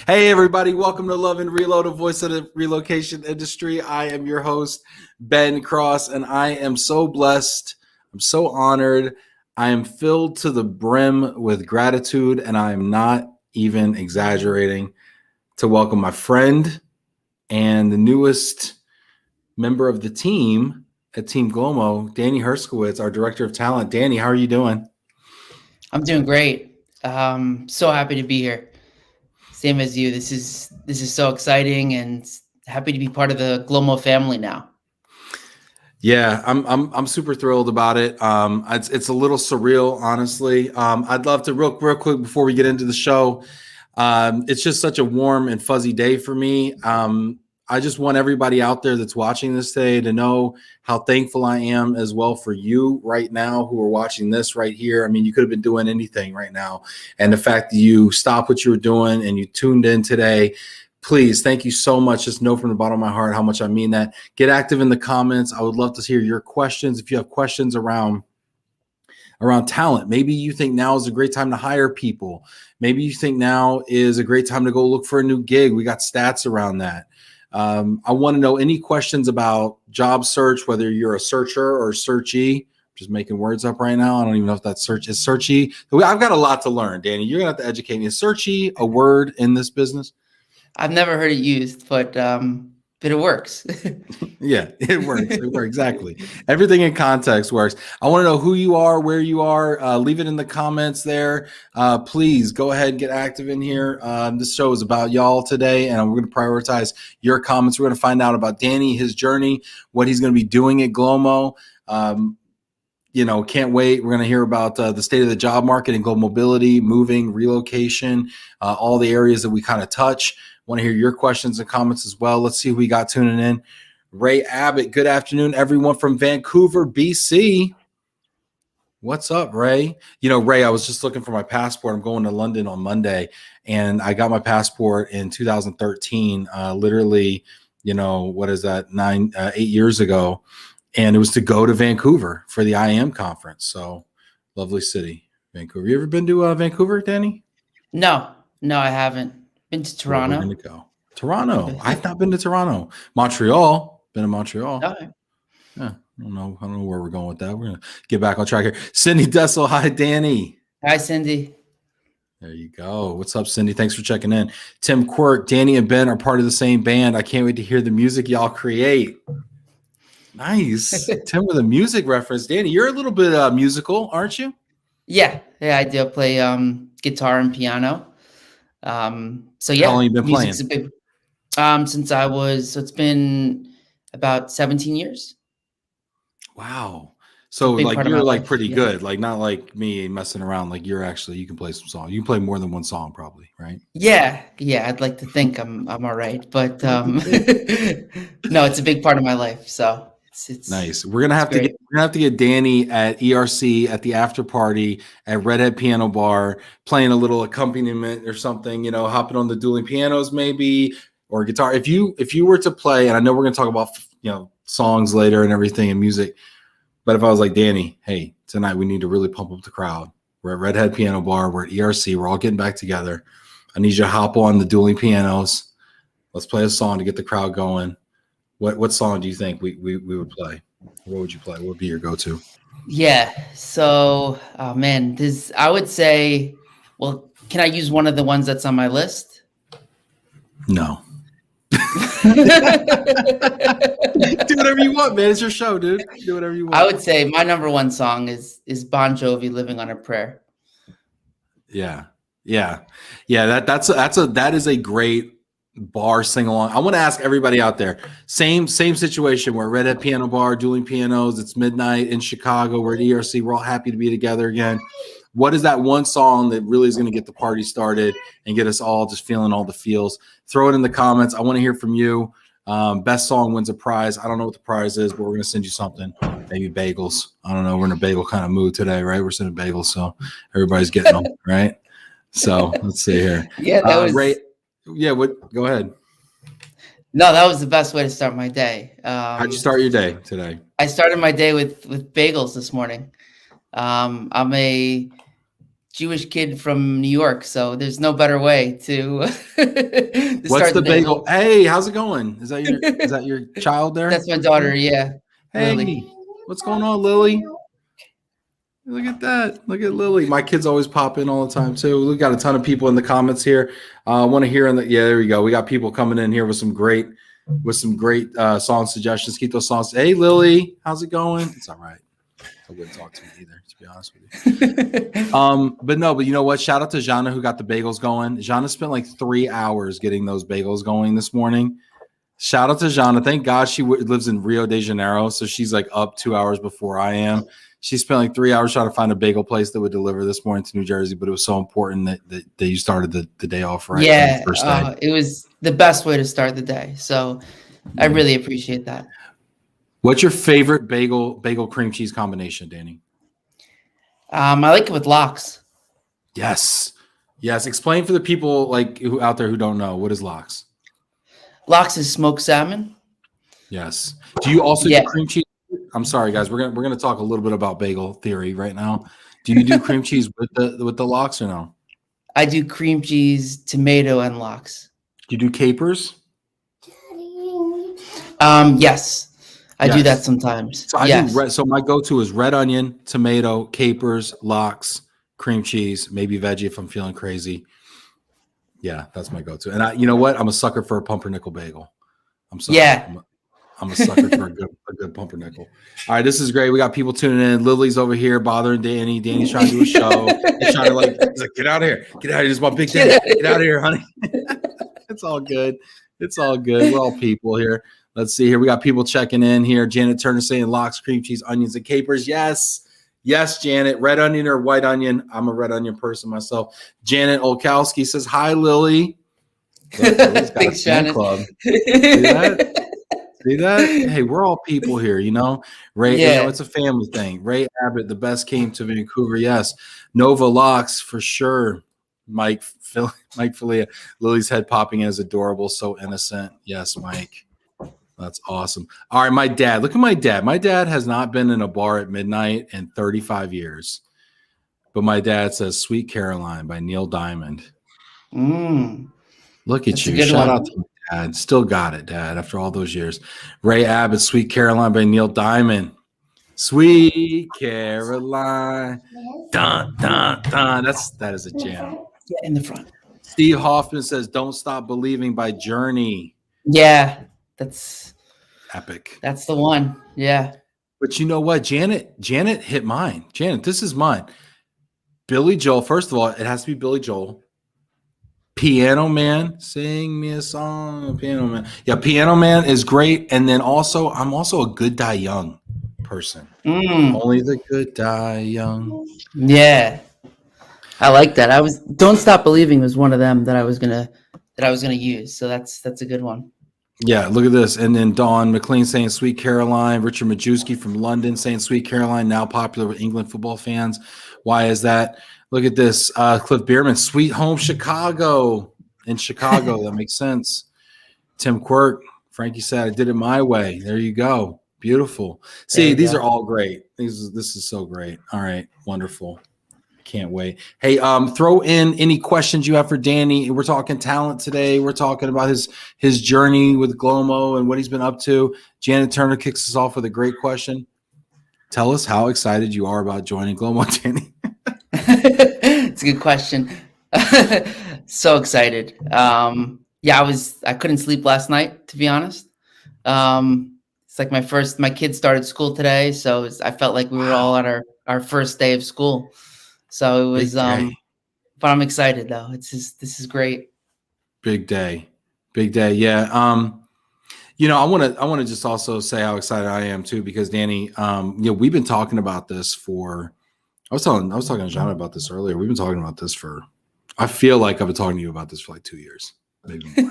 Hey, everybody, welcome to Love and Reload, the voice of the relocation industry. I am your host, Ben Cross, and I am so blessed. I'm so honored. I am filled to the brim with gratitude, and I am not even exaggerating, to welcome my friend and the newest member of the team at Team GLOMO, Danny Herskowitz, our director of talent. Danny, how are you doing? I'm doing great. So happy to be here. Same as you. This is so exciting, and happy to be part of the GLOMO family now. Yeah, I'm super thrilled about it. It's a little surreal, honestly. I'd love to real quick before we get into the show. It's just such a warm and fuzzy day for me. I just want everybody out there that's watching this today to know how thankful I am as well for you right now who are watching this right here. I mean, you could have been doing anything right now, and the fact that you stopped what you were doing and you tuned in today. Please, thank you so much. Just know from the bottom of my heart how much I mean that. Get active in the comments. I would love to hear your questions. If you have questions around talent, maybe you think now is a great time to hire people. Maybe you think now is a great time to go look for a new gig. We got stats around that. I want to know any questions about job search, whether you're a searcher or searchee. Just making words up right now. I don't even know if that search is searchy. I've got a lot to learn, Danny. You're going to have to educate me. Is searchy a word in this business? I've never heard it used, but it works. Yeah, it works. It works. Exactly. Everything in context works. I want to know who you are, where you are. Leave it in the comments there. Please go ahead and get active in here. This show is about y'all today, and we're going to prioritize your comments. We're going to find out about Danny, his journey, what he's going to be doing at GLOMO. Can't wait. We're going to hear about the state of the job market and global mobility, moving, relocation, all the areas that we kind of touch. Want to hear your questions and comments as well. Let's see who we got tuning in. Ray Abbott, good afternoon, everyone from Vancouver, BC. What's up, Ray? Ray, I was just looking for my passport. I'm going to London on Monday, and I got my passport in 2013, literally, what is that, 8 years ago. And it was to go to Vancouver for the IM conference. So lovely city, Vancouver. You ever been to Vancouver, Danny? No, I haven't. Been to Toronto. Well, we're going to go. Toronto. I've not been to Toronto. Montreal. Been to Montreal. Okay. Yeah. I don't know where we're going with that. We're going to get back on track here. Cindy Dessel. Hi, Danny. Hi, Cindy. There you go. What's up, Cindy? Thanks for checking in. Tim Quirk, Danny and Ben are part of the same band. I can't wait to hear the music y'all create. Nice. Tim with a music reference. Danny, you're a little bit musical, aren't you? Yeah, I do play guitar and piano. So yeah, how long you been playing? A big, since I was, so it's been about 17 years. Wow. So like you're like pretty good, like not like me messing around. Like you can play some songs. You can play more than one song probably, right? Yeah. I'd like to think I'm all right, but no, it's a big part of my life. So it's nice. We're gonna have to get Danny at ERC at the after party at Redhead Piano Bar, playing a little accompaniment or something. Hopping on the dueling pianos maybe, or guitar. If you were to play, and I know we're gonna talk about songs later and everything and music, but if I was like, Danny, hey, tonight we need to really pump up the crowd. We're at Redhead Piano Bar. We're at ERC. We're all getting back together. I need you to hop on the dueling pianos. Let's play a song to get the crowd going. What song do you think we would play? What would you play? What would be your go-to? Yeah. So, oh man, I would say, well, can I use one of the ones that's on my list? No. Do whatever you want, man. It's your show, dude. Do whatever you want. I would say my number one song is Bon Jovi, "Living on a Prayer." Yeah. That is a great bar sing along. I want to ask everybody out there, same situation. We're at Redhead Piano Bar, dueling pianos. It's midnight in Chicago. We're at ERC. We're all happy to be together again. What is that one song that really is going to get the party started and get us all just feeling all the feels? Throw it in the comments. I want to hear from you. Best song wins a prize. I don't know what the prize is, but we're going to send you something. Maybe bagels. I don't know. We're in a bagel kind of mood today, right? We're sending bagels, so everybody's getting them, right? So let's see here. Yeah, that was Ray. Yeah, go ahead. No, that was the best way to start my day. How'd you start your day today? I started my day with bagels this morning. I'm a Jewish kid from New York, so there's no better way to, to What's start the day. bagel? Hey, how's it going? Is that your child there? That's my daughter, yeah, Lily. Hey, what's going on, Lily? Look at that. Look at Lily. My kids always pop in all the time too. We got a ton of people in the comments here. I want to hear yeah, there we go. We got people coming in here with some great song suggestions. Keep those songs. Hey, Lily, how's it going? It's all right. I wouldn't talk to me either, to be honest with you. But you know what? Shout out to Jana who got the bagels going. Jana spent like 3 hours getting those bagels going this morning. Shout out to Jana. Thank God she lives in Rio de Janeiro, so she's like up 2 hours before I am. She spent like 3 hours trying to find a bagel place that would deliver this morning to New Jersey, but it was so important that you started the day off right. Yeah, first day. it was the best way to start the day. So I really appreciate that. What's your favorite bagel cream cheese combination, Danny? I like it with lox. Yes. Explain for the people like who out there who don't know, what is lox? Lox is smoked salmon. Yes. Do you also do cream cheese? I'm sorry, guys. We're gonna talk a little bit about bagel theory right now. Do you do cream cheese with the lox or no? I do cream cheese, tomato, and lox. Do you do capers? Yes. I do that sometimes. So I do so my go-to is red onion, tomato, capers, lox, cream cheese, maybe veggie if I'm feeling crazy. Yeah, that's my go-to. And you know what? I'm a sucker for a pumpernickel bagel. I'm sorry. Yeah. I'm a sucker for a good pumpernickel. All right, this is great. We got people tuning in. Lily's over here bothering Danny. Danny's trying to do a show. He's trying to he's like, get out of here. Get out of here. This is my big day. Get out of here, honey. It's all good. It's all good. We're all people here. Let's see here. We got people checking in here. Janet Turner saying lox, cream cheese, onions, and capers. Yes, Janet. Red onion or white onion? I'm a red onion person myself. Janet Olkowski says, hi, Lily. Thanks, Janet. Club. See that? See that? Hey, we're all people here, you know? Ray, it's a family thing. Ray Abbott, the best came to Vancouver. Yes. Nova Locks, for sure. Mike Filia. Lily's head popping is adorable. So innocent. Yes, Mike. That's awesome. All right, my dad. Look at my dad. My dad has not been in a bar at midnight in 35 years. But my dad says Sweet Caroline by Neil Diamond. Look at you. Shout out to my dad. Still got it, Dad, after all those years. Ray Abbott, Sweet Caroline by Neil Diamond. Sweet Caroline. Dun, dun, dun. That is a jam. Yeah, in the front. Steve Hoffman says Don't Stop Believing by Journey. Yeah, that's epic. That's the one. Yeah. But you know what? Janet hit mine. Janet, this is mine. Billy Joel. First of all, it has to be Billy Joel. Piano Man, sing me a song. Piano Man. Yeah, Piano Man is great. And then also, I'm also a Good Die Young person. Only the good die young. Yeah. I like that. Don't Stop Believing was one of them that I was gonna use. So that's a good one. Yeah, look at this. And then Dawn McLean saying Sweet Caroline. Richard Majewski from London saying Sweet Caroline, now popular with England football fans. Why is that? Look at this. Cliff Bierman, Sweet Home Chicago. In Chicago, that makes sense. Tim Quirk, Frankie said, I did it my way. There you go. Beautiful. See, these are all great. This is so great. All right, wonderful. Can't wait. Hey, throw in any questions you have for Danny. We're talking talent today. We're talking about his journey with GLOMO and what he's been up to. Janet Turner kicks us off with a great question. Tell us how excited you are about joining GLOMO, Danny. It's a good question. So excited. I couldn't sleep last night, to be honest. It's like my kids started school today, so I felt like we were all at our first day of school. So it was but I'm excited though. This is great. Big day. Yeah. I want to just also say how excited I am too, because Danny, we've been talking about this I was talking to John about this earlier. We've been talking about this I feel like I've been talking to you about this for like 2 years. Maybe more.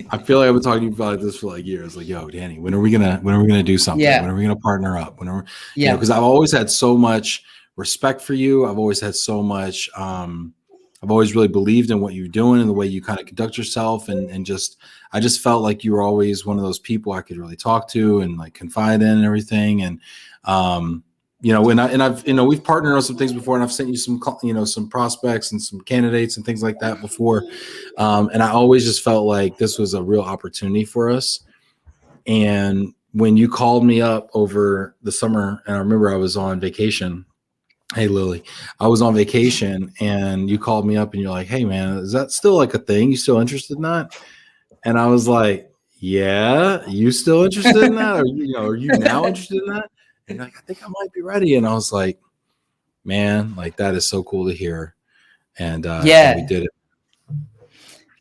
I feel like I've been talking to you about this for like years. Like, yo, Danny, when are we gonna do something? Yeah. When are we gonna partner up? Because I've always had so much respect for you. I've always had so much. I've always really believed in what you're doing and the way you kind of conduct yourself, and I just felt like you were always one of those people I could really talk to and like confide in and everything. And we've partnered on some things before, and I've sent you some prospects and some candidates and things like that before. And I always just felt like this was a real opportunity for us. And when you called me up over the summer, and I remember I was on vacation. Hey, Lily, I was on vacation and you called me up and you're like, hey man, is that still like a thing? You still interested in that? And I was like, yeah, you still interested in that? Or, are you now interested in that? And you're like, I think I might be ready. And I was like, man, like that is so cool to hear. And and we did it.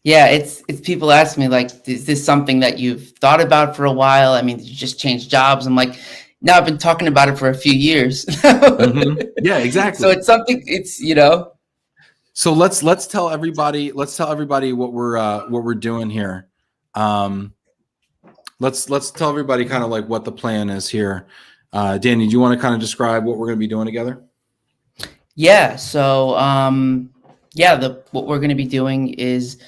Yeah, it's people ask me like, is this something that you've thought about for a while? I mean, did you just change jobs? I'm like, no, I've been talking about it for a few years. Mm-hmm. Yeah, exactly. So it's something. So let's tell everybody what we're doing here. Let's tell everybody kind of like what the plan is here. Danny, do you want to kind of describe what we're going to be doing together? Yeah. So what we're going to be doing is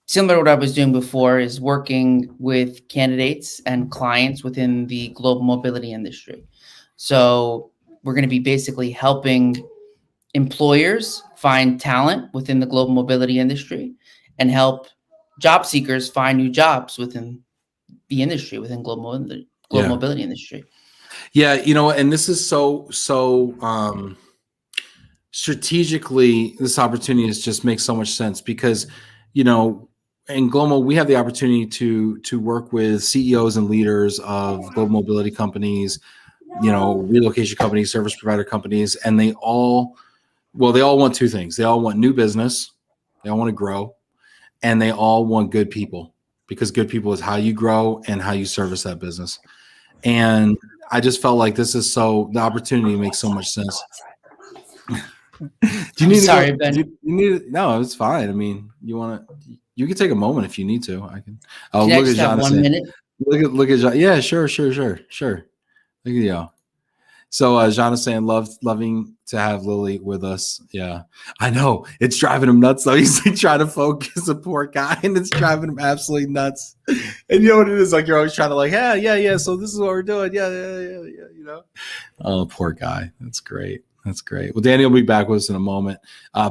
similar to what I was doing before, is working with candidates and clients within the global mobility industry. So we're going to be basically helping employers find talent within the global mobility industry and help job seekers find new jobs within the industry, within global mobility industry. Yeah, and this is so strategically, this opportunity just makes so much sense because, in GLOMO, we have the opportunity to work with CEOs and leaders of global mobility companies, relocation companies, service provider companies, and they all want two things. They all want new business, they all want to grow, and they all want good people, because good people is how you grow and how you service that business. And I just felt like the opportunity makes so much sense. Do you need Sorry, to go, Ben. you need no, it's fine. I mean, you can take a moment if you need to. I can. Oh, Can I look just at have Jonathan. 1 minute? Look at John. Yeah, sure. Look at you. So John is saying loving to have Lily with us. Yeah, I know it's driving him nuts though. He's like trying to focus, a poor guy, and it's driving him absolutely nuts. And you know what it is? Like you're always trying to like, yeah. So this is what we're doing. Yeah. Oh, poor guy. That's great. Well, Danny will be back with us in a moment.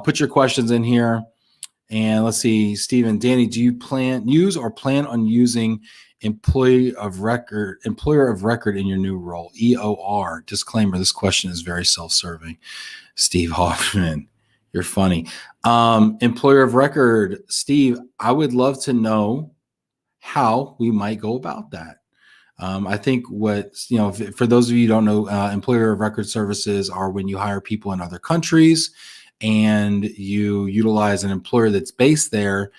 Put your questions in here. And let's see, Stephen, Danny, do you plan on using employer of record in your new role? EOR. Disclaimer, this question is very self-serving. Steve Hoffman, you're funny. Employer of record, Steve, I would love to know how we might go about that. I think for those of you who don't know, employer of record services are when you hire people in other countries and you utilize an employer that's based there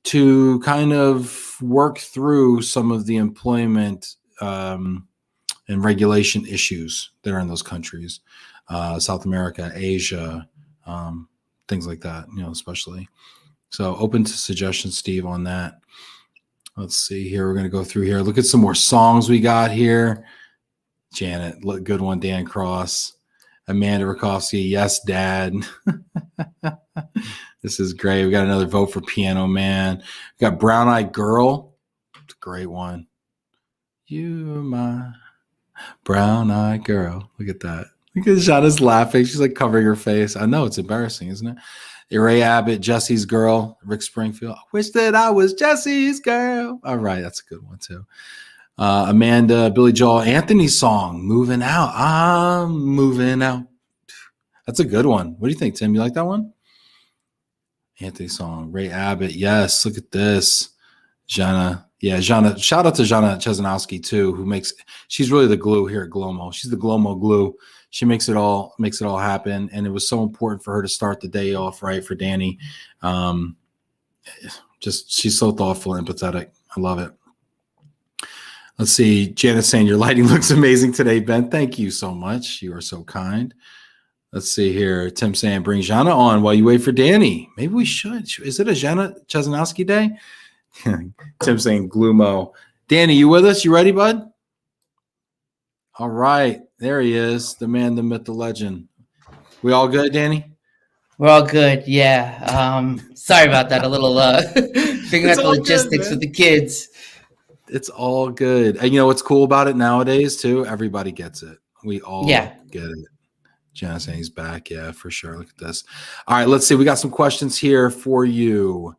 to kind of work through some of the employment and regulation issues that are in those countries, South America, Asia, things like that, especially. So open to suggestions, Steve, on that. Let's see here. We're going to go through here. Look at some more songs we got here. Janet, look, good one. Dan Cross. Amanda Rakowski. Yes, Dad. This is great. We got another vote for Piano Man. We got Brown Eyed Girl. It's a great one. You're my brown eyed girl. Look at that. Look at Shauna's laughing. She's like covering her face. I know, it's embarrassing, isn't it? Ray Abbott, Jesse's Girl, Rick Springfield. I wish that I was Jesse's girl. All right, that's a good one too. Amanda, Billy Joel, Anthony's song, Moving Out. I'm moving out. That's a good one. What do you think, Tim? You like that one? Anthony's song, Ray Abbott. Yes, look at this. Jana. Yeah, Jana. Shout out to Jana Chesanowski too, she's really the glue here at GLOMO. She's the GLOMO glue. She makes it all happen. And it was so important for her to start the day off right for Danny. She's so thoughtful and empathetic. I love it. Let's see. Janet saying your lighting looks amazing today, Ben. Thank you so much. You are so kind. Let's see here. Tim saying bring Jana on while you wait for Danny. Maybe we should. Is it a Jana Chesanowski day? Tim saying GLOMO. Danny, you with us? You ready, bud? All right. There he is. The man, the myth, the legend. We all good, Danny? We're all good. Yeah. Sorry about that. A little figuring out the logistics with the kids. It's all good. And you know what's cool about it nowadays too? Everybody gets it. We all get it. Janice saying he's back. Yeah, for sure. Look at this. All right, let's see. We got some questions here for you.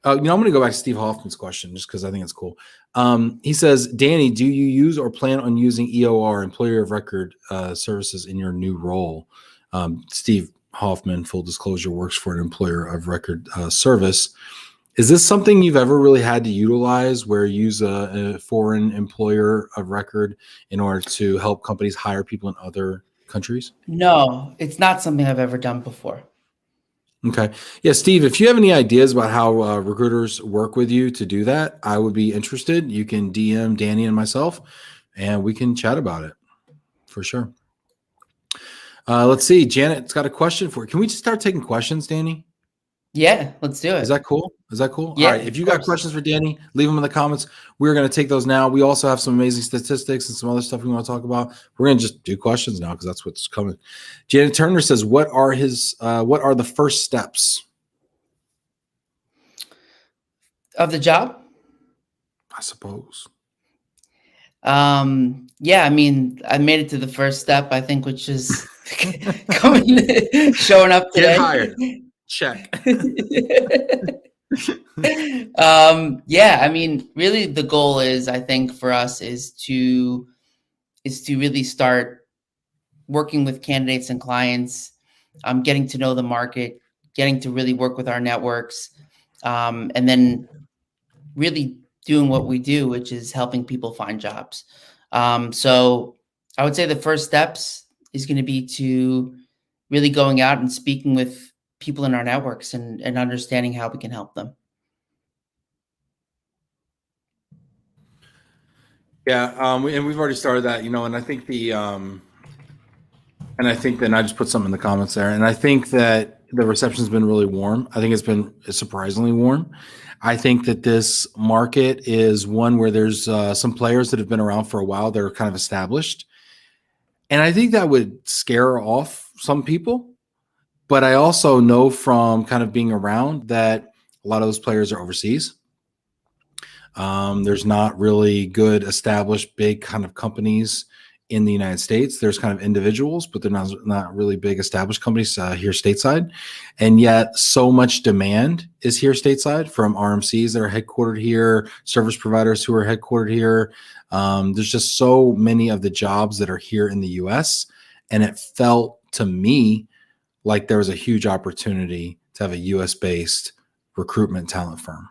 I'm going to go back to Steve Hoffman's question just because I think it's cool. He says, Danny, do you use or plan on using EOR, employer of record services, in your new role? Steve Hoffman, full disclosure, works for an employer of record service. Is this something you've ever really had to utilize, where you use a foreign employer of record in order to help companies hire people in other countries? No, it's not something I've ever done before. Okay. Yeah, Steve, if you have any ideas about how recruiters work with you to do that, I would be interested. You can DM Danny and myself, and we can chat about it for sure. Let's see. Janet's got a question for you. Can we just start taking questions, Danny? Yeah, let's do it. Is that cool? Is that cool? Yeah, all right. If you got questions for Danny, leave them in the comments. We're going to take those now. We also have some amazing statistics and some other stuff we want to talk about. We're going to just do questions now because that's what's coming. Janet Turner says, what are the first steps of the job? I suppose. Yeah, I mean, I made it to the first step, I think, which is showing up today. Get hired. Check. Yeah, I mean, really the goal is, I think, for us is to really start working with candidates and clients, getting to know the market, getting to really work with our networks, and then really doing what we do, which is helping people find jobs. So I would say the first steps is going to be to really going out and speaking with people in our networks and understanding how we can help them. Yeah, and we've already started that, and I think then I just put something in the comments there, and I think that the reception's been really warm. I think it's been surprisingly warm. I think that this market is one where there's some players that have been around for a while that are kind of established, and I think that would scare off some people. But I also know from kind of being around that a lot of those players are overseas. There's not really good established big kind of companies in the United States. There's kind of individuals, but they're not really big established companies here stateside. And yet so much demand is here stateside from RMCs that are headquartered here, service providers who are headquartered here. There's just so many of the jobs that are here in the US. And it felt to me like there was a huge opportunity to have a US-based recruitment talent firm.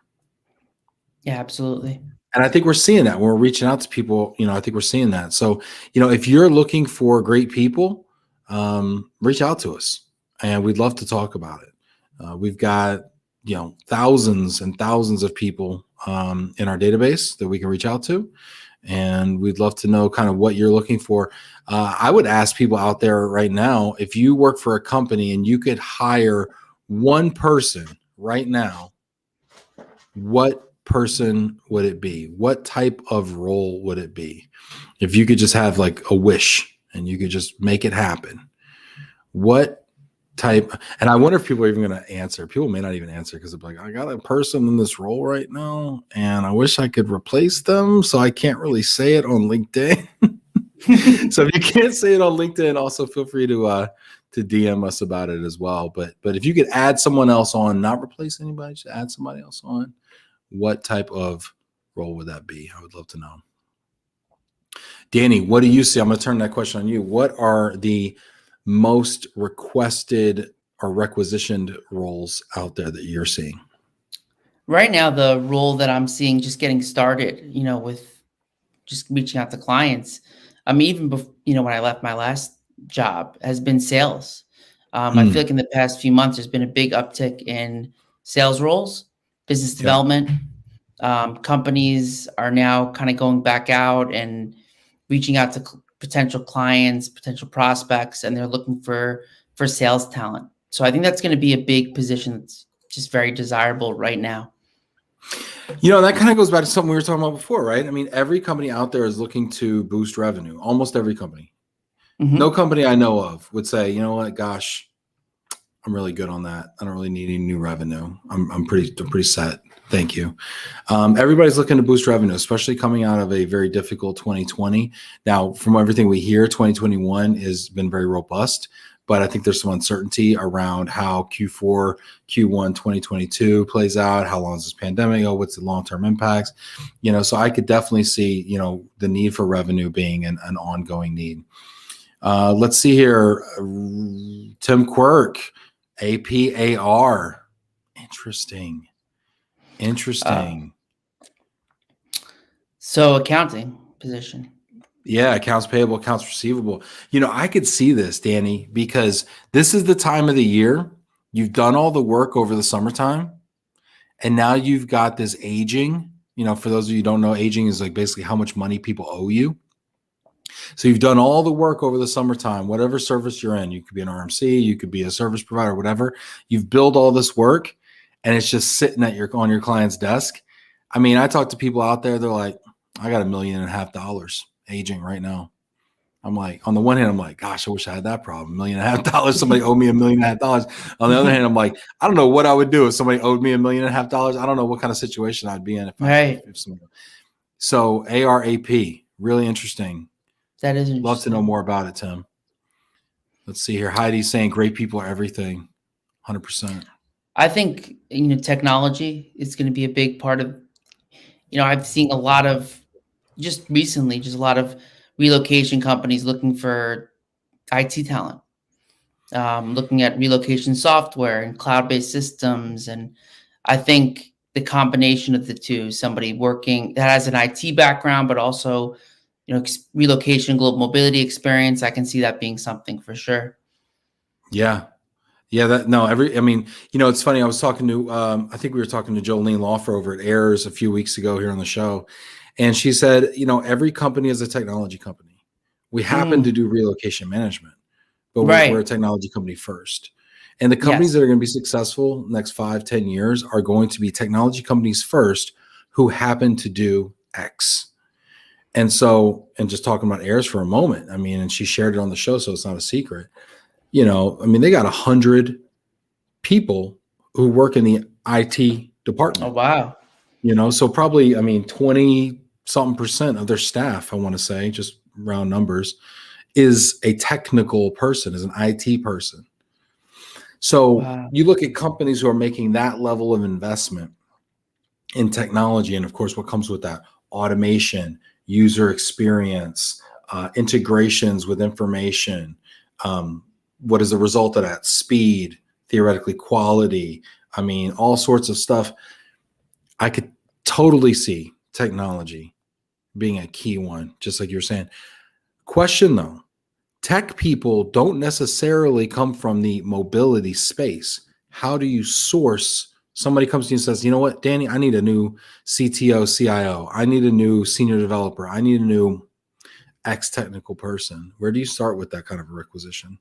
Yeah, absolutely. And I think we're seeing that when we're reaching out to people. I think we're seeing that. So, if you're looking for great people, reach out to us, and we'd love to talk about it. We've got thousands and thousands of people in our database that we can reach out to, and we'd love to know kind of what you're looking for. I would ask people out there right now, if you work for a company and you could hire one person right now, what person would it be? What type of role would it be? If you could just have like a wish and you could just make it happen, what type? And I wonder if people are even going to answer. People may not even answer because they're like, I got a person in this role right now and I wish I could replace them, so I can't really say it on LinkedIn. So if you can't say it on LinkedIn, also feel free to DM us about it as well. But if you could add someone else on, not replace anybody, just add somebody else on, what type of role would that be? I would love to know. Danny, what do you see? I'm going to turn that question on you. What are the most requested or requisitioned roles out there that you're seeing? Right now, the role that I'm seeing just getting started, with just reaching out to clients. Even before, when I left my last job, has been sales. I feel like in the past few months, there's been a big uptick in sales roles, business development. Companies are now kind of going back out and reaching out to potential clients, potential prospects, and they're looking for sales talent. So I think that's going to be a big position that's just very desirable right now. That kind of goes back to something we were talking about before, right? I mean, every company out there is looking to boost revenue. Almost every company. Mm-hmm. No company I know of would say, you know what, gosh, I'm really good on that. I don't really need any new revenue. I'm pretty set. Thank you. Everybody's looking to boost revenue, especially coming out of a very difficult 2020. Now, from everything we hear, 2021 has been very robust, but I think there's some uncertainty around how Q4, Q1 2022 plays out. How long is this pandemic? Oh, what's the long-term impacts? So I could definitely see, the need for revenue being an ongoing need. Let's see here. Tim Quirk, APAR. Interesting. So accounting position. Yeah, accounts payable, accounts receivable. I could see this, Danny, because this is the time of the year. You've done all the work over the summertime, and now you've got this aging. For those of you who don't know, aging is like basically how much money people owe you. So you've done all the work over the summertime, whatever service you're in. You could be an RMC, you could be a service provider, whatever. You've built all this work, and it's just sitting on your client's desk. I mean, I talk to people out there, they're like, I got $1.5 million aging right now. I'm like, on the one hand, I'm like, gosh, I wish I had that problem. $1.5 million. Somebody owed me $1.5 million. On the other hand, I'm like, I don't know what I would do if somebody owed me $1.5 million. I don't know what kind of situation I'd be in if somebody. So ARAP, really interesting. That is interesting. Love to know more about it, Tim. Let's see here. Heidi's saying great people are everything. 100%. I think, technology is going to be a big part of, I've seen a lot of, just recently, a lot of relocation companies looking for IT talent, looking at relocation software and cloud-based systems. And I think the combination of the two, somebody working that has an IT background, but also, relocation, global mobility experience, I can see that being something for sure. Yeah. It's funny. I was talking to, I think we were talking to Jolene Lawfer over at Airs a few weeks ago here on the show. And she said, every company is a technology company. We happen to do relocation management, but we're a technology company first. And the companies that are going to be successful next 5-10 years are going to be technology companies first who happen to do X. And so, and just talking about Airs for a moment, and she shared it on the show, so it's not a secret. They got 100 people who work in the IT department. Oh, wow. So probably, 20-something% of their staff, I want to say, just round numbers, is a technical person, is an IT person. So you look at companies who are making that level of investment in technology, and of course, what comes with that? Automation, user experience, integrations with information. What is the result of that? Speed, theoretically quality. All sorts of stuff. I could totally see technology being a key one, just like you're saying. Question though, tech people don't necessarily come from the mobility space. How do you source? Somebody comes to you and says, you know what, Danny, I need a new CTO, CIO. I need a new senior developer. I need a new X technical person. Where do you start with that kind of a requisition?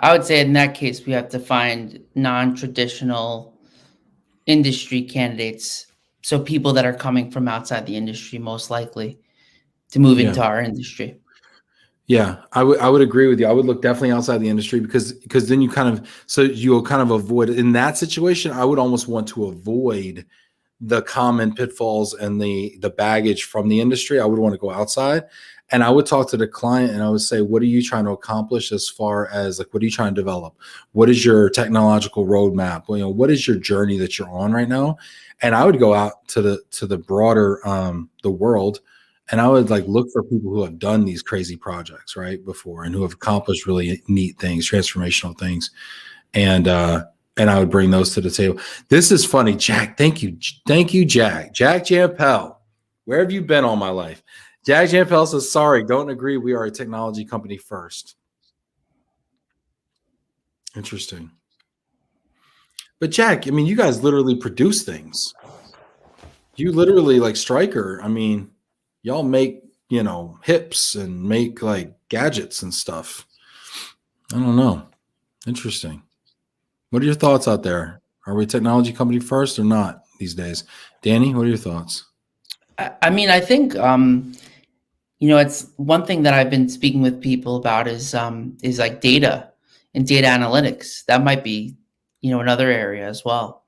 I would say in that case, we have to find non-traditional industry candidates. So people that are coming from outside the industry, most likely to move into our industry. Yeah, I would agree with you. I would look definitely outside the industry because then you'll kind of avoid in that situation. I would almost want to avoid the common pitfalls and the baggage from the industry. I would want to go outside, and I would talk to the client and I would say, what are you trying to accomplish as far as what are you trying to develop? What is your technological roadmap? What is your journey that you're on right now? And I would go out to the broader the world. And I would look for people who have done these crazy projects before and who have accomplished really neat things, transformational things. And I would bring those to the table. This is funny, Jack. Thank you. Thank you, Jack. Jack Jampel. Where have you been all my life? Jack Jampel says, sorry, don't agree. We are a technology company first. Interesting. But Jack, you guys literally produce things. You literally Stryker. Y'all make, hips and make gadgets and stuff. I don't know. Interesting. What are your thoughts out there? Are we a technology company first or not these days? Danny, what are your thoughts? I think, it's one thing that I've been speaking with people about is data and data analytics. That might be, another area as well.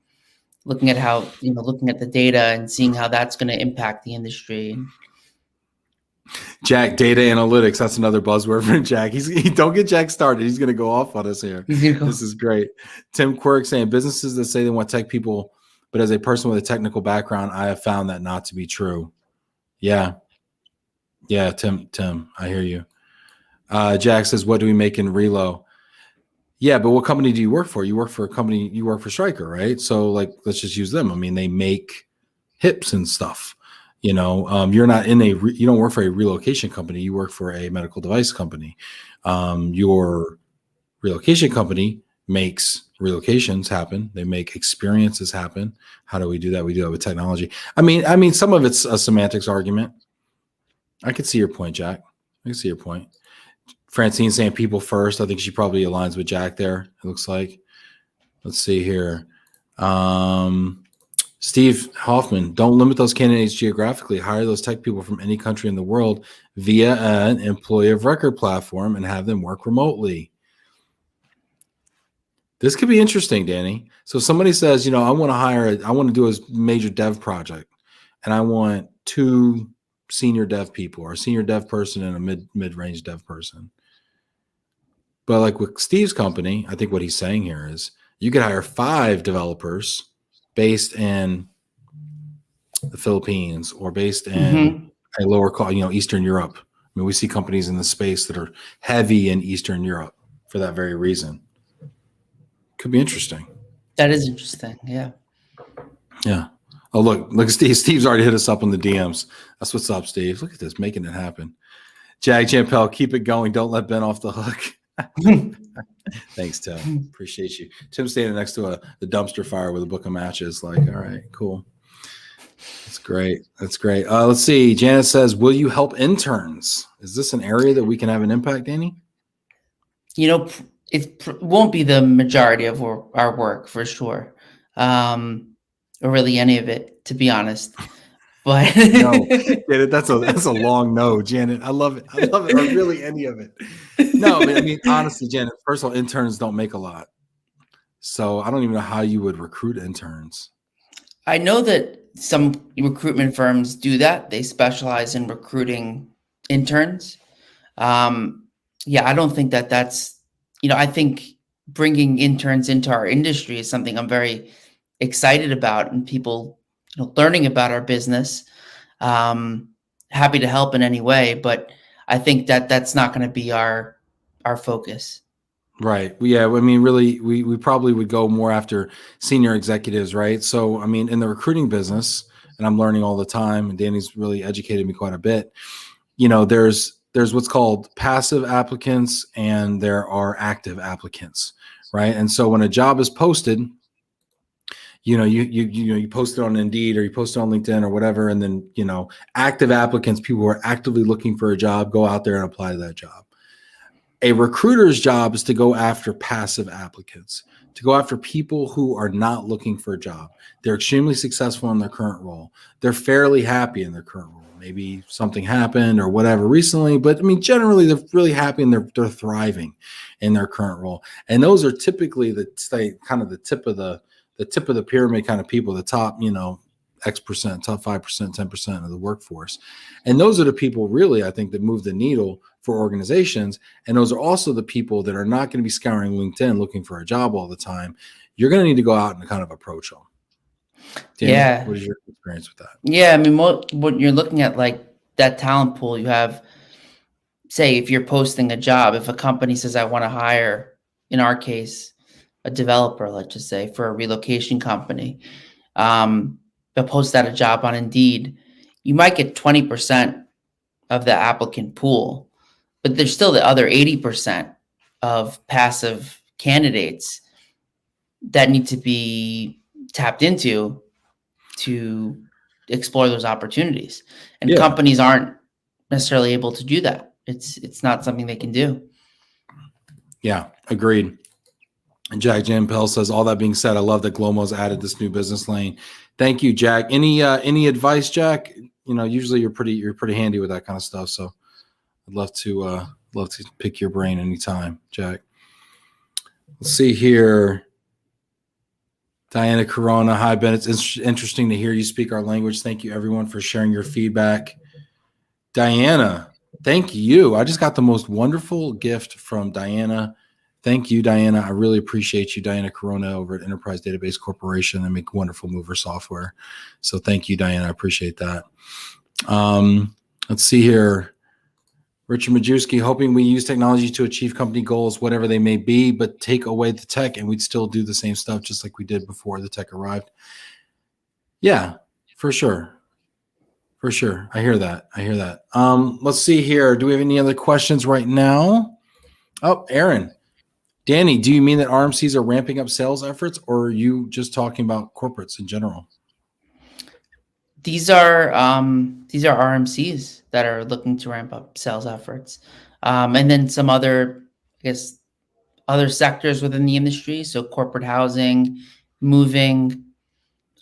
Looking at how, looking at the data and seeing how that's going to impact the industry. Jack, data analytics. That's another buzzword for Jack. Don't get Jack started. He's going to go off on us here. This is great. Tim Quirk saying businesses that say they want tech people, but as a person with a technical background, I have found that not to be true. Yeah. Yeah. Tim, I hear you. Jack says, what do we make in Relo? Yeah, but what company do you work for? You work for a company, you work for Stryker, right? So like, let's just use them. I mean, they make hips and stuff. You know, you're not in you don't work for a relocation company. You work for a medical device company. Your relocation company makes relocations happen. They make experiences happen. How do we do that? We do that with technology. I mean, some of it's a semantics argument. I could see your point, Jack. I can see your point. Francine saying people first. I think she probably aligns with Jack there. It looks like. Let's see here. Steve Hoffman, don't limit those candidates geographically. Hire those tech people from any country in the world via an employee of record platform and have them work remotely. This could be interesting, Danny. So somebody says, you know, I want to do a major dev project, and I want 2 senior dev people, or a senior dev person and a mid-range dev person. But like with Steve's company, I think what he's saying here is you could hire 5 developers based in the Philippines or based in a lower cost, Eastern Europe. I mean, we see companies in the space that are heavy in Eastern Europe for that very reason. Could be interesting. That is interesting. Yeah. Yeah. Oh, look at Steve. Steve's already hit us up on the DMs. That's what's up, Steve. Look at this, making it happen. Jag Jampel, keep it going. Don't let Ben off the hook. Thanks, Tim. Appreciate you. Tim's standing next to the dumpster fire with a book of matches. Like, all right, cool. That's great. That's great. Let's see. Janet says, will you help interns? Is this an area that we can have an impact, Danny? You know, it won't be the majority of our work for sure. Or really any of it, to be honest. But no, Janet, that's a long no, Janet. I love it. I love it. Or really any of it. No, I mean, honestly, Janet, first of all, interns don't make a lot. So I don't even know how you would recruit interns. I know that some recruitment firms do that. They specialize in recruiting interns. Yeah, I don't think that's, I think bringing interns into our industry is something I'm very excited about, and people learning about our business. Happy to help in any way, but I think that's not going to be our focus. Right. Yeah. I mean, really, we probably would go more after senior executives, right? So, I mean, in the recruiting business, and I'm learning all the time, and Danny's really educated me quite a bit. There's what's called passive applicants, and there are active applicants, right? And so when a job is posted, you post it on Indeed or you post it on LinkedIn or whatever, and then active applicants, people who are actively looking for a job, go out there and apply to that job. A recruiter's job is to go after passive applicants, to go after people who are not looking for a job. They're extremely successful in their current role. They're fairly happy in their current role. Maybe something happened or whatever recently, but I mean, generally they're really happy and they're thriving in their current role. And those are typically the tip of the pyramid kind of people, the top, X percent, top 5%, 10% of the workforce. And those are the people really, I think, that move the needle for organizations. And those are also the people that are not going to be scouring LinkedIn looking for a job all the time. You're going to need to go out and kind of approach them. Danny, yeah. What is your experience with that? Yeah. I mean, what you're looking at, like that talent pool, you have, say, if you're posting a job, if a company says, I want to hire, in our case, a developer, let's just say, for a relocation company, they'll post out a job on Indeed. You might get 20% of the applicant pool, but there's still the other 80% of passive candidates that need to be tapped into to explore those opportunities. And companies aren't necessarily able to do that. It's not something they can do. Yeah, agreed. And Jack Jampel says, all that being said, I love that GLOMO's added this new business lane. Thank you, Jack. Any advice, Jack? Usually you're pretty handy with that kind of stuff. So I'd love to pick your brain anytime, Jack. Let's see here. Diana Corona, hi Ben. It's interesting to hear you speak our language. Thank you everyone for sharing your feedback. Diana, thank you. I just got the most wonderful gift from Diana. Thank you, Diana. I really appreciate you, Diana Corona, over at Enterprise Database Corporation. They make wonderful mover software. So thank you, Diana. I appreciate that. Let's see here. Richard Majewski, hoping we use technology to achieve company goals, whatever they may be, but take away the tech and we'd still do the same stuff just like we did before the tech arrived. Yeah, for sure. For sure. I hear that. Let's see here. Do we have any other questions right now? Oh, Aaron. Danny, do you mean that RMCs are ramping up sales efforts, or are you just talking about corporates in general? These are RMCs that are looking to ramp up sales efforts, and then some other, I guess, other sectors within the industry. So corporate housing, moving,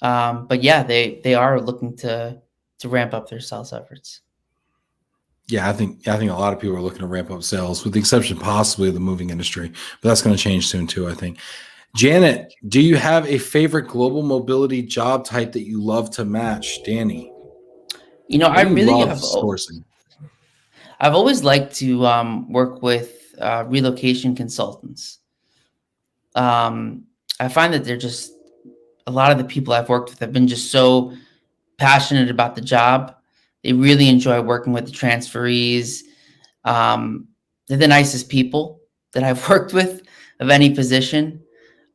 but yeah, they are looking to ramp up their sales efforts. Yeah, I think a lot of people are looking to ramp up sales, with the exception possibly of the moving industry, but that's going to change soon too, I think. Janet, do you have a favorite global mobility job type that you love to match? Danny, I really love have. sourcing. I've always liked to work with relocation consultants. I find that they're just, a lot of the people I've worked with have been just so passionate about the job. They really enjoy working with the transferees. They're the nicest people that I've worked with of any position.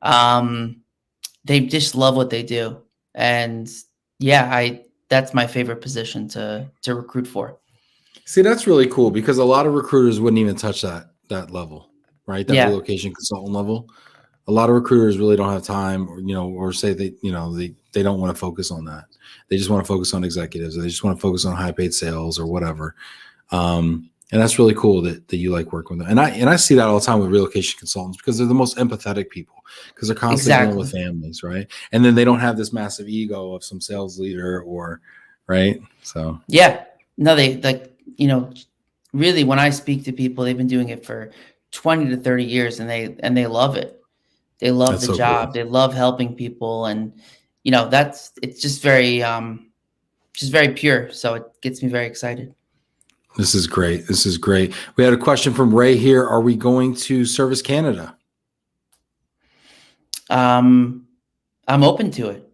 They just love what they do. And yeah, that's my favorite position to recruit for. See, that's really cool because a lot of recruiters wouldn't even touch that level, right? That relocation consultant level. A lot of recruiters really don't have time, or say they don't want to focus on that. They just want to focus on executives, or they just want to focus on high paid sales or whatever. And that's really cool that you like working with them. And I see that all the time with relocation consultants because they're the most empathetic people because they're constantly dealing with families, right? And then they don't have this massive ego of some sales leader right? So yeah, no, they really, when I speak to people, they've been doing it for 20 to 30 years and they love it. They love the job. Cool. They love helping people. And, it's just very pure. So it gets me very excited. This is great. We had a question from Ray here. Are we going to Service Canada? I'm open to it.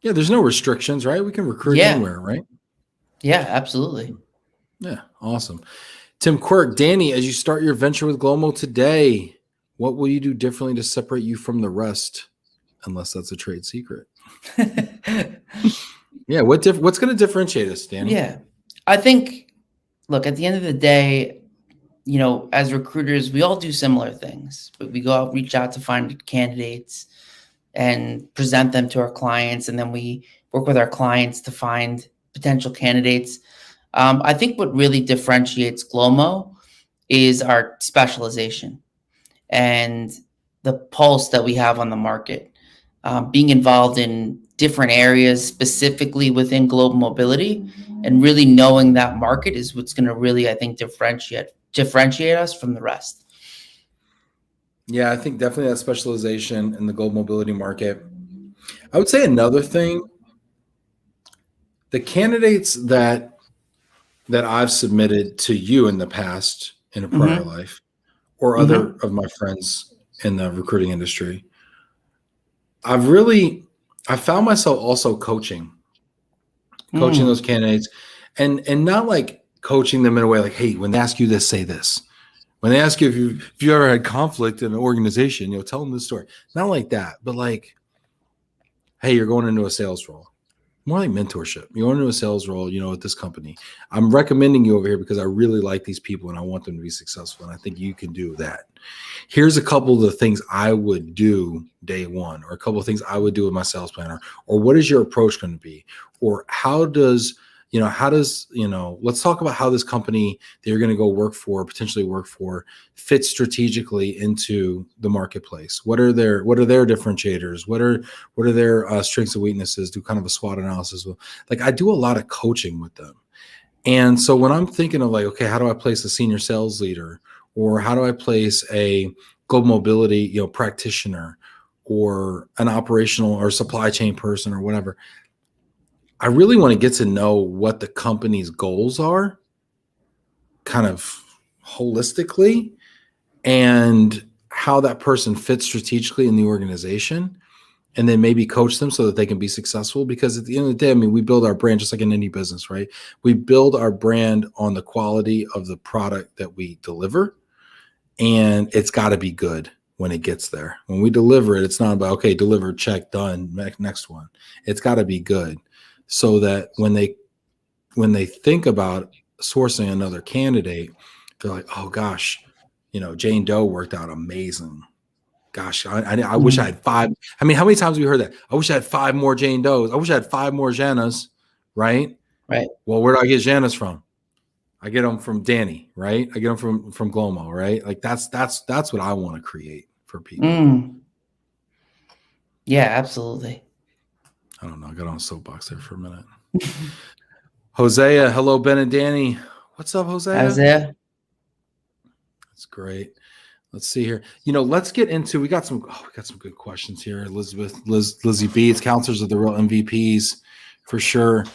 Yeah, there's no restrictions, right? We can recruit anywhere, right? Yeah, absolutely. Yeah, awesome. Tim Quirk, Danny, as you start your venture with GLOMO today, what will you do differently to separate you from the rest? Unless that's a trade secret. Yeah, what's going to differentiate us, Danny? Yeah, I think, look, at the end of the day, as recruiters, we all do similar things, but we go out, reach out to find candidates and present them to our clients. And then we work with our clients to find potential candidates. I think what really differentiates GLOMO is our specialization and the pulse that we have on the market. Being involved in different areas, specifically within global mobility, and really knowing that market is what's going to really, I think, differentiate us from the rest. Yeah, I think definitely that specialization in the global mobility market. I would say another thing, the candidates that I've submitted to you in the past in a prior life, or other of my friends in the recruiting industry, I found myself also coaching those candidates, and not like coaching them in a way like, hey, when they ask you this, say this. When they ask you if you ever had conflict in an organization, tell them this story. Not like that, but like, hey, you're going into a sales role. More like mentorship. You're going into a sales role, at this company. I'm recommending you over here because I really like these people and I want them to be successful. And I think you can do that. Here's a couple of the things I would do day one, or a couple of things I would do with my sales planner, or what is your approach going to be? Or let's talk about how this company that you're going to go potentially work for, fits strategically into the marketplace. What are their differentiators? What are their strengths and weaknesses? Do kind of a SWOT analysis. Like, I do a lot of coaching with them. And so when I'm thinking of like, okay, how do I place a senior sales leader, or how do I place a global mobility, practitioner, or an operational or supply chain person or whatever, I really want to get to know what the company's goals are, kind of holistically, and how that person fits strategically in the organization, and then maybe coach them so that they can be successful. Because at the end of the day, I mean, we build our brand just like in any business, right? We build our brand on the quality of the product that we deliver, and it's got to be good when it gets there. When we deliver it, it's not about, okay, delivered, check, done, next one. It's got to be good, so that when they think about sourcing another candidate, they're like, oh gosh, Jane Doe worked out amazing. Gosh, I wish I had 5. I mean, how many times have we heard that? I wish I had 5 more Jane Does. I wish I had 5 more Jannas, right? Right. Well, where do I get Jannas from? I get them from Danny, right? I get them from GLOMO, right? Like that's what I want to create for people. Yeah, absolutely. I don't know. I got on a soapbox there for a minute. Hosea, hello, Ben and Danny. What's up, Hosea? Hosea. That's great. Let's see here. Let's get into. We got some good questions here. Lizzie B. It's counselors of the real MVPs for sure.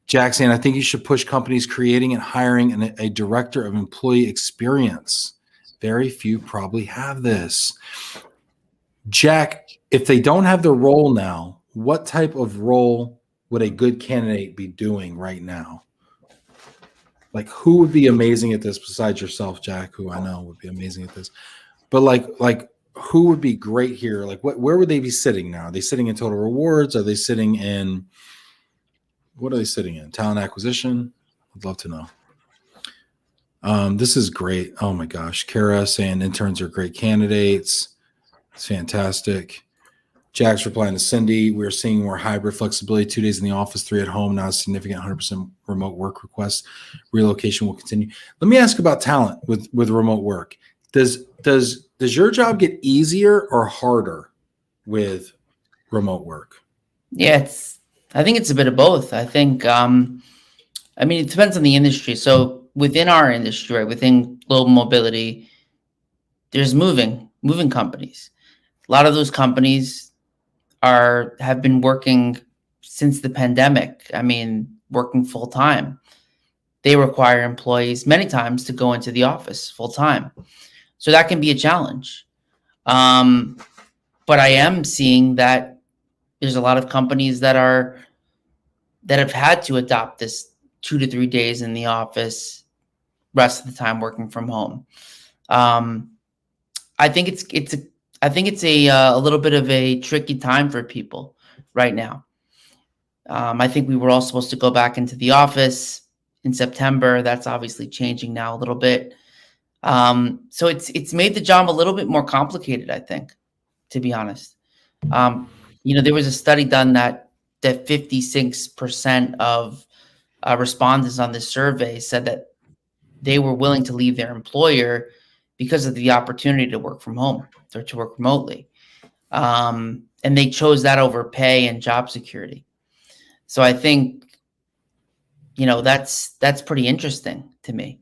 Jack saying, I think you should push companies creating and hiring a director of employee experience. Very few probably have this. Jack, if they don't have the role now, what type of role would a good candidate be doing right now? Like, who would be amazing at this besides yourself, Jack, who I know would be amazing at this? But like who would be great here? Like, where would they be sitting now? Are they sitting in total rewards? Are they sitting in, what are they sitting in? Talent acquisition? I'd love to know. This is great. Oh my gosh. Kara saying interns are great candidates. It's fantastic. Jack's replying to Cindy. We're seeing more hybrid flexibility, 2 days in the office, 3 at home, not a significant 100% remote work request. Relocation will continue. Let me ask about talent with remote work. Does your job get easier or harder with remote work? Yeah, I think it's a bit of both. I think, it depends on the industry. So within our industry, right, within global mobility, there's moving companies. A lot of those companies have been working since the pandemic. Working full time. They require employees many times to go into the office full time. So that can be a challenge. But I am seeing that there's a lot of companies that have had to adopt this 2 to 3 days in the office, rest of the time working from home. I think it's a little bit of a tricky time for people right now. I think we were all supposed to go back into the office in September. That's obviously changing now a little bit. So it's made the job a little bit more complicated, I think, to be honest. There was a study done that 56% of respondents on this survey said that they were willing to leave their employer because of the opportunity to work from home or to work remotely. And they chose that over pay and job security. So I think, that's pretty interesting to me.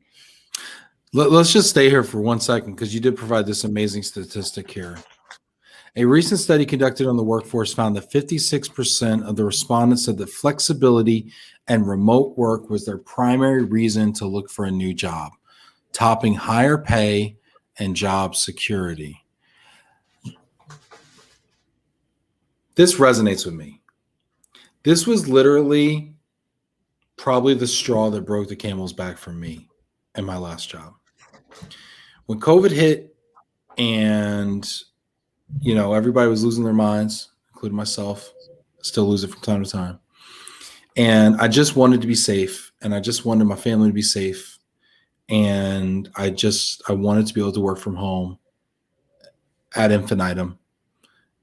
Let's just stay here for 1 second, because you did provide this amazing statistic here. A recent study conducted on the workforce found that 56% of the respondents said that flexibility and remote work was their primary reason to look for a new job, topping higher pay and job security. This resonates with me. This was literally probably the straw that broke the camel's back for me in my last job. When COVID hit and, everybody was losing their minds, including myself, still lose it from time to time. And I just wanted to be safe, and I just wanted my family to be safe. And I wanted to be able to work from home ad infinitum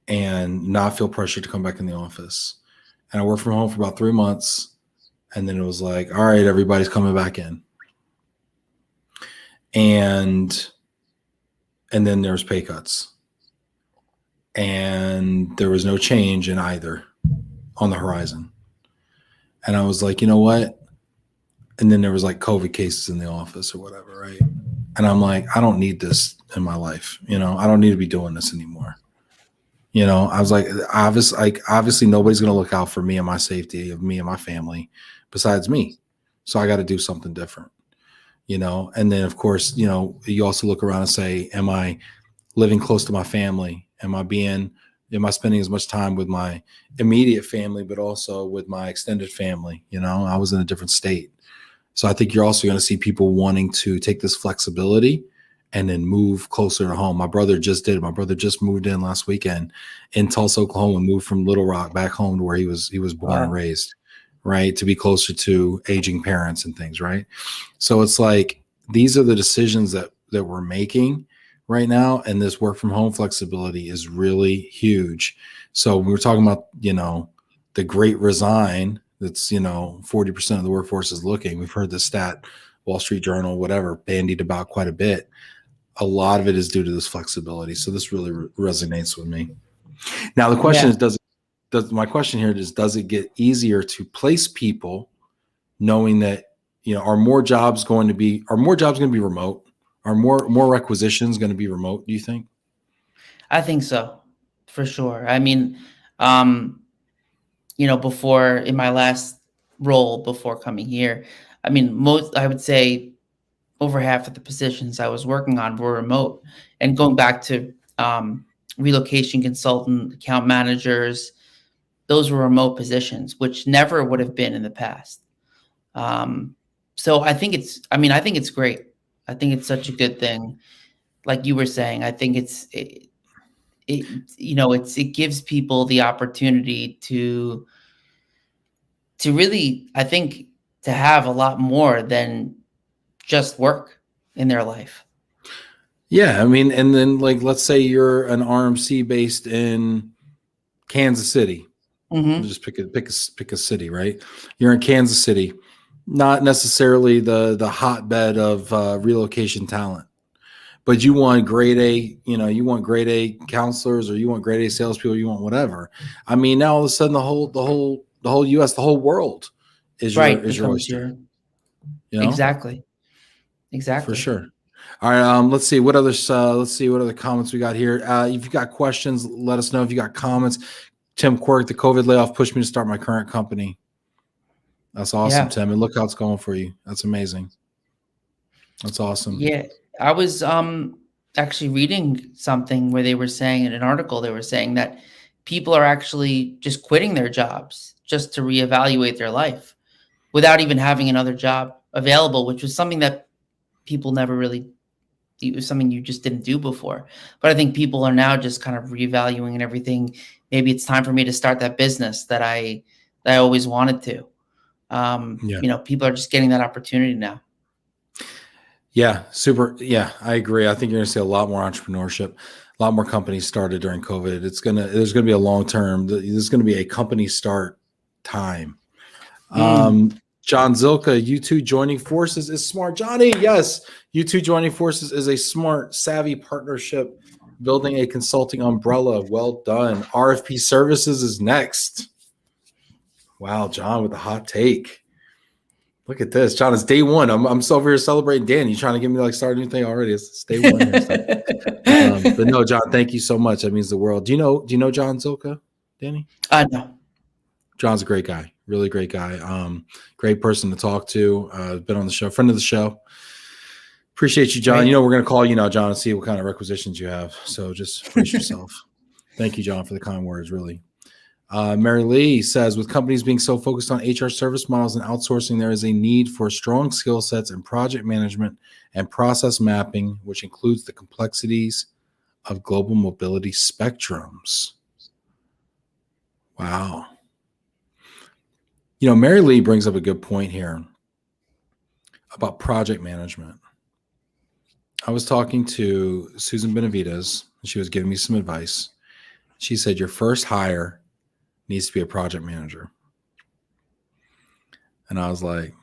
and not feel pressured to come back in the office. And I worked from home for about 3 months. And then it was like, all right, everybody's coming back in. And then there's pay cuts. And there was no change in either on the horizon. And I was like, you know what? And then there was like COVID cases in the office or whatever, right? And I'm like, I don't need this in my life. I don't need to be doing this anymore. You know, I was like, obviously nobody's going to look out for me and my safety of me and my family besides me. So I got to do something different, you know? And then of course, you know, you also look around and say, am I living close to my family? Am I spending as much time with my immediate family, but also with my extended family? You know, I was in a different state. So I think you're also going to see people wanting to take this flexibility and then move closer to home. My brother just did. My brother just moved in last weekend in Tulsa, Oklahoma, moved from Little Rock back home to where he was born and Wow. raised, right? To be closer to aging parents and things, right? So it's like these are the decisions that we're making right now, and this work from home flexibility is really huge. So we were talking about, you know, the great resign. That's, you know, 40% of the workforce is looking. We've heard this stat, Wall Street Journal, whatever, bandied about quite a bit. A lot of it is due to this flexibility. So this really resonates with me. Now the question Yeah. is, my question here is, does it get easier to place people knowing that, you know, are more jobs going to be remote? Are more requisitions going to be remote, do you think? I think so, for sure. I mean, um, you know, before in my last role before coming here, I mean, I would say over half of the positions I was working on were remote. And going back to relocation consultant, account managers, those were remote positions, which never would have been in the past. Um, so I think it's great. I think it's such a good thing. Like you were saying, I think it you know, it gives people the opportunity to really, I think, to have a lot more than just work in their life. Yeah, I mean, and then like let's say you're an RMC based in Kansas City. We'll Mhm. just pick a city, right? You're in Kansas City, not necessarily the hotbed of relocation talent, but you want grade A, you know, you want grade A counselors, or you want grade A salespeople, you want whatever. I mean, now all of a sudden the whole US, the whole world Right, is your becomes oyster, your you know, exactly, for exactly. sure. All right, let's see what other comments we got here. If you got questions, let us know. If you got comments, Tim Quirk, the COVID layoff pushed me to start my current company. That's awesome, Yeah. Tim. And look how it's going for you. That's amazing. That's awesome. Yeah. I was, actually reading something where they were saying in an article, they were saying that people are actually just quitting their jobs just to reevaluate their life without even having another job available, which was something that people never really it was something you just didn't do before. But I think people are now just kind of reevaluating and everything. Maybe it's time for me to start that business that I always wanted to. Yeah. You know, people are just getting that opportunity now. Yeah. Super. Yeah. I agree. I think you're going to see a lot more entrepreneurship, a lot more companies started during COVID. There's going to be a long term, there's going to be a company start time. Mm, John Zilka, you two joining forces is smart. Johnny, yes. You two joining forces is a smart, savvy partnership, building a consulting umbrella. Well done. RFP services is next. Wow, John with a hot take. Look at this, John. It's day one. I'm so over here celebrating Dan. You trying to get me to like start a new thing already? It's day one here. So, but no, John, thank you so much. That means the world. Do you know John Zilka, Danny? no. John's a great guy, really great guy. Great person to talk to. Been on the show, friend of the show. Appreciate you, John. You Great. know, we're going to call you now, John, and see what kind of requisitions you have. So just brace yourself. Thank you, John, for the kind words, really. Mary Lee says, with companies being so focused on HR service models and outsourcing, there is a need for strong skill sets in project management and process mapping, which includes the complexities of global mobility spectrums. Wow. You know, Mary Lee brings up a good point here about project management. I was talking to Susan Benavides, and she was giving me some advice. She said, your first hire needs to be a project manager. And I was like,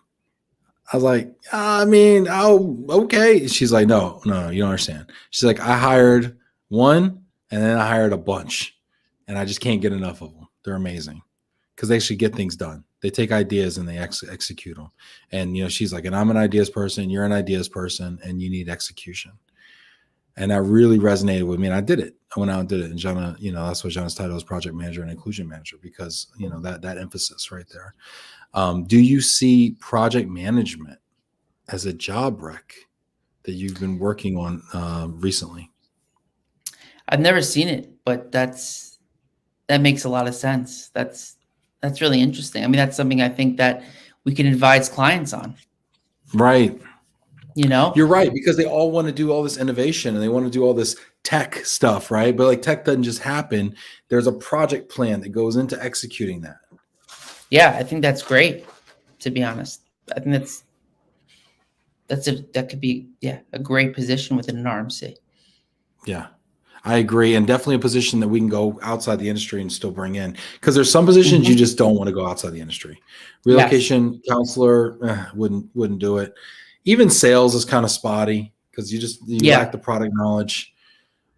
I mean, oh, okay. She's like, no, you don't understand. She's like, I hired one and then I hired a bunch and I just can't get enough of them. They're amazing because they actually get things done. They take ideas and they execute them. And, you know, she's like, and I'm an ideas person, you're an ideas person, and you need execution. And that really resonated with me. And I did it. I went out and did it. And Jenna, that's what Jenna's title is, project manager and inclusion manager, because, that emphasis right there. Do you see project management as a job rec that you've been working on recently? I've never seen it, but that makes a lot of sense. That's really interesting. I mean, that's something I think that we can advise clients on. Right. You're right, because they all want to do all this innovation and they want to do all this tech stuff, right? But like tech doesn't just happen. There's a project plan that goes into executing that. Yeah, I think that's great, to be honest. I think that could be a great position within an RMC. Yeah, I agree. And definitely a position that we can go outside the industry and still bring in, because there's some positions you just don't want to go outside the industry. Relocation counselor, wouldn't do it. Even sales is kind of spotty because you lack the product knowledge.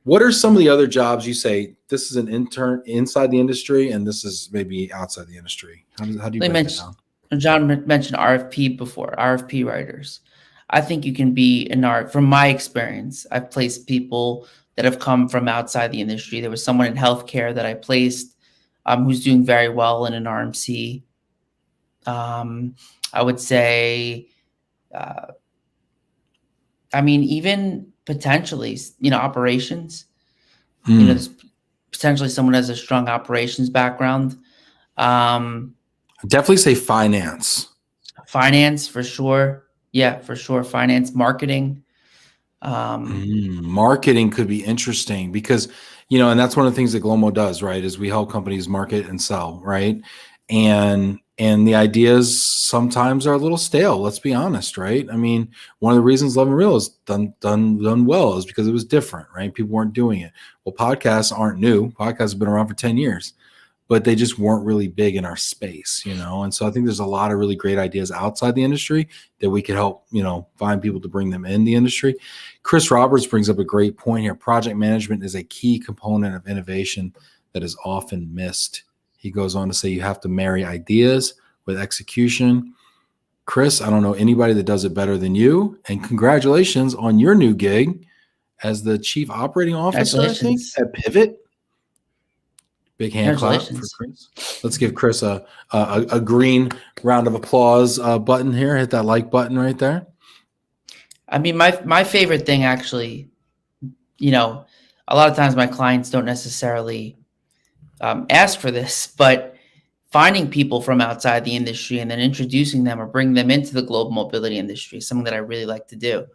What are some of the other jobs you say this is an intern inside the industry and this is maybe outside the industry? How do you break that down? John mentioned RFP before, RFP writers. I think you can be from my experience, I've placed people that have come from outside the industry. There was someone in healthcare that I placed who's doing very well in an RMC. I would say, even potentially, operations, there's potentially someone who has a strong operations background. Definitely say finance. Finance for sure. Yeah, for sure. Finance, marketing. Marketing could be interesting because, and that's one of the things that GLOMO does, right? Is we help companies market and sell, right? And the ideas sometimes are a little stale. Let's be honest, right? I mean, one of the reasons LOVE+RELO is done well is because it was different, right? People weren't doing it. Well, podcasts aren't new. Podcasts have been around for 10 years, but they just weren't really big in our space, And so I think there's a lot of really great ideas outside the industry that we could help, find people to bring them in the industry. Chris Roberts brings up a great point here. Project management is a key component of innovation that is often missed. He goes on to say you have to marry ideas with execution. Chris, I don't know anybody that does it better than you. And congratulations on your new gig as the Chief Operating Officer, I think, at Pivot. Big hand clap for Chris. Let's give Chris a green round of applause button here. Hit that like button right there. I mean, my favorite thing actually, a lot of times my clients don't necessarily ask for this, but finding people from outside the industry and then introducing them or bringing them into the global mobility industry is something that I really like to do.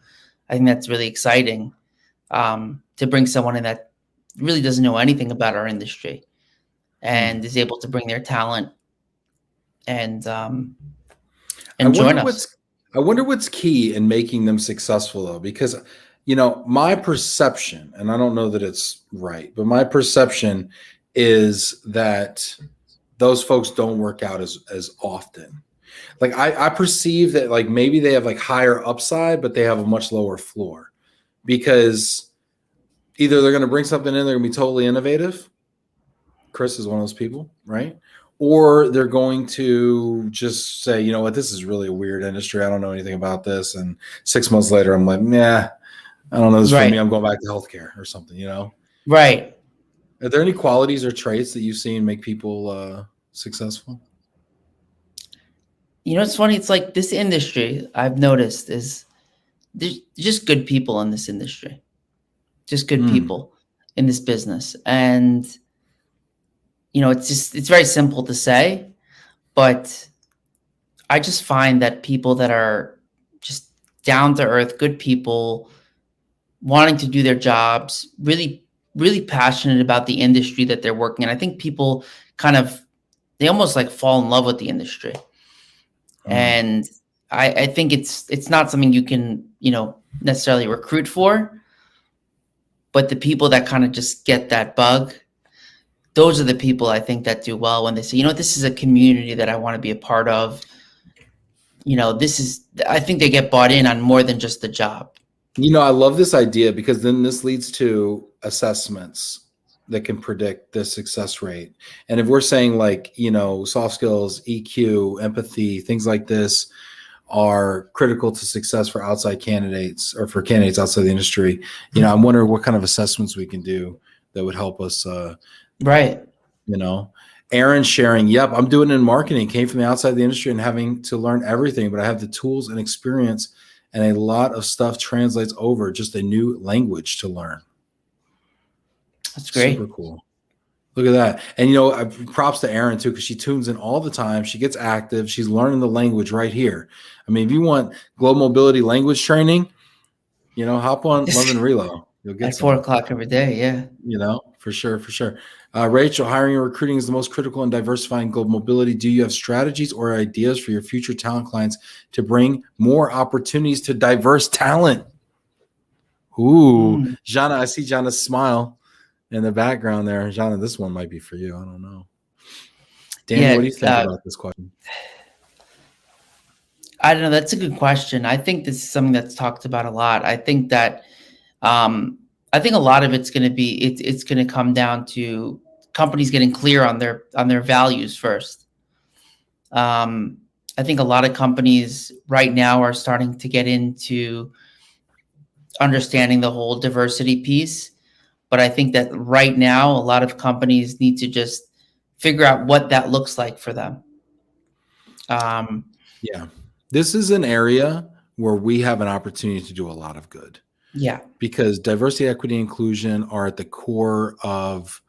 I think that's really exciting to bring someone in that really doesn't know anything about our industry and is able to bring their talent and join us. I wonder what's key in making them successful, though, because, my perception, and I don't know that it's right, but my perception is that those folks don't work out as often. Like I perceive that like maybe they have like higher upside, but they have a much lower floor because either they're going to bring something in, they're going to be totally innovative. Chris is one of those people, right? Or they're going to just say, you know what, this is really a weird industry. I don't know anything about this. And 6 months later, I'm like, nah, I don't know this for me. I'm going back to healthcare or something, Right. Are there any qualities or traits that you've seen make people successful? It's funny. It's like this industry I've noticed is there's just good people in this industry, just good people in this business. And, it's very simple to say, but I just find that people that are just down to earth, good people wanting to do their jobs, really, really passionate about the industry that they're working in. I think people they almost like fall in love with the industry. And I think it's not something you can, necessarily recruit for, but the people that kind of just get that bug, those are the people I think that do well when they say, this is a community that I want to be a part of. I think they get bought in on more than just the job. I love this idea because then this leads to assessments that can predict the success rate. And if we're saying like, soft skills, EQ, empathy, things like this, are critical to success for outside candidates or for candidates outside the industry. You know, I'm wondering what kind of assessments we can do that would help us. Right. You know, Aaron sharing, yep, I'm doing it in marketing, came from the outside of the industry and having to learn everything, but I have the tools and experience, and a lot of stuff translates over, just a new language to learn. That's great. Super cool. Look at that. And, you know, props to Erin too, because she tunes in all the time. She gets active. She's learning the language right here. I mean, if you want global mobility language training, you know, hop on Love and Relo. You'll get at 4 o'clock every day. Yeah. You know, for sure, for sure. Rachel, hiring and recruiting is the most critical in diversifying global mobility. Do you have strategies or ideas for your future talent clients to bring more opportunities to diverse talent? Ooh, Jana, I see Jana's smile in the background there. Jana, this one might be for you. I don't know. Danny, what do you think about this question? I don't know. That's a good question. I think this is something that's talked about a lot. I think that I think a lot of it's going to be it's going to come down to companies getting clear on their values first. I think a lot of companies right now are starting to get into understanding the whole diversity piece. But I think that right now, a lot of companies need to just figure out what that looks like for them. Yeah, this is an area where we have an opportunity to do a lot of good. Yeah. Because diversity, equity, inclusion are at the core of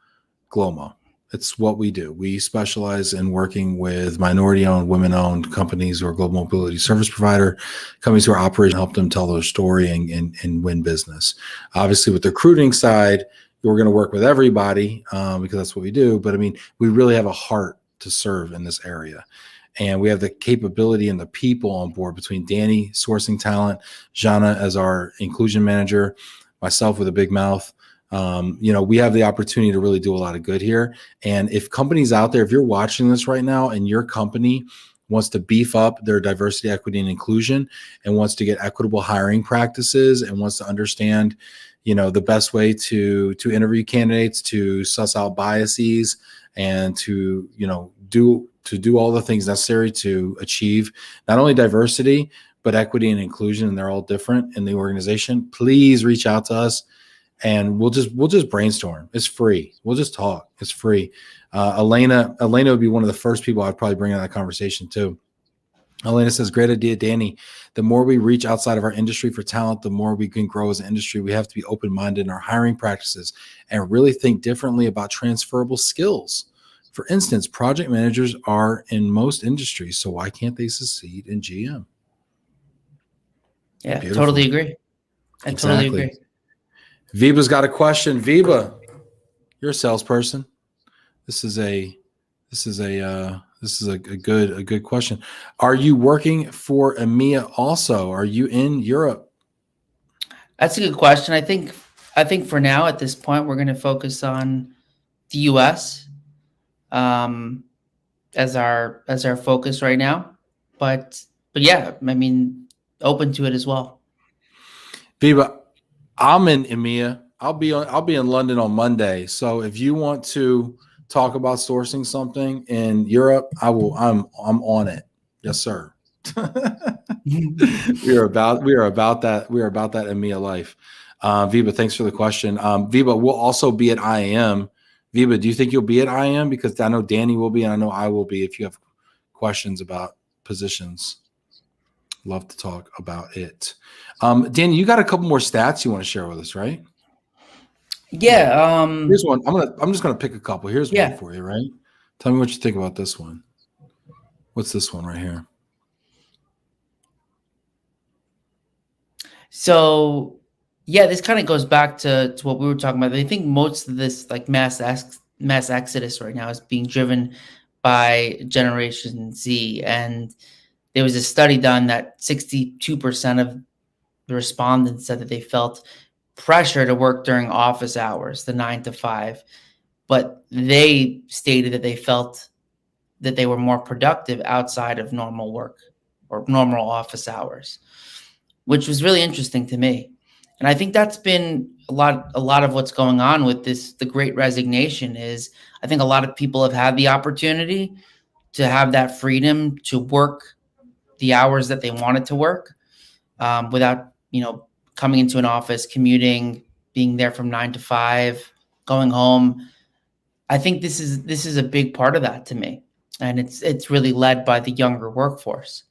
GLOMO. It's what we do. We specialize in working with minority-owned, women-owned companies or global mobility service provider companies who are operating, help them tell their story and win business. Obviously, with the recruiting side, we're going to work with everybody because that's what we do. But I mean, we really have a heart to serve in this area. And we have the capability and the people on board between Danny sourcing talent, Jana as our inclusion manager, myself with a big mouth. You know, we have the opportunity to really do a lot of good here. And if companies out there, if you're watching this right now and your company wants to beef up their diversity, equity, and inclusion and wants to get equitable hiring practices and wants to understand, you know, the best way to interview candidates, to suss out biases, and to, you know, do all the things necessary to achieve not only diversity, but equity and inclusion, and they're all different in the organization, please reach out to us and we'll just brainstorm. It's free. We'll just talk. It's free. Elena would be one of the first people I'd probably bring in that conversation too. Elena says, great idea, Danny. The more we reach outside of our industry for talent, the more we can grow as an industry. We have to be open-minded in our hiring practices and really think differently about transferable skills. For instance, project managers are in most industries, so why can't they succeed in GM? Yeah, beautiful. Totally agree. I totally agree. Viba's got a question. Viba, you're a salesperson. This is a good question. Are you working for EMEA also? Are you in Europe? That's a good question. I think for now at this point we're going to focus on the US as our focus right now. But yeah, I mean, open to it as well. Viva, I'm in EMEA. I'll be in London on Monday. So if you want to talk about sourcing something in Europe, I will. I'm on it. Yes, sir. we are about that. We are about that EMEA life. Viva, thanks for the question. Viva, we'll also be at IAM. Viva, do you think you'll be at IAM? Because I know Danny will be, and I know I will be. If you have questions about positions, love to talk about it. Danny, you got a couple more stats you want to share with us, right? Yeah. Here's one. I'm just gonna pick a couple. Here's one for you, right? Tell me what you think about this one. What's this one right here? So, yeah, this kind of goes back to what we were talking about. I think most of this like mass exodus right now is being driven by Generation Z. And there was a study done that 62% of the respondents said that they felt pressure to work during office hours, the 9 to 5, but they stated that they felt that they were more productive outside of normal work or normal office hours, which was really interesting to me. And I think that's been a lot of what's going on with the Great Resignation is I think a lot of people have had the opportunity to have that freedom to work the hours that they wanted to work, without, coming into an office, commuting, being there from 9 to 5, going home. I think this is a big part of that to me, and it's really led by the younger workforce.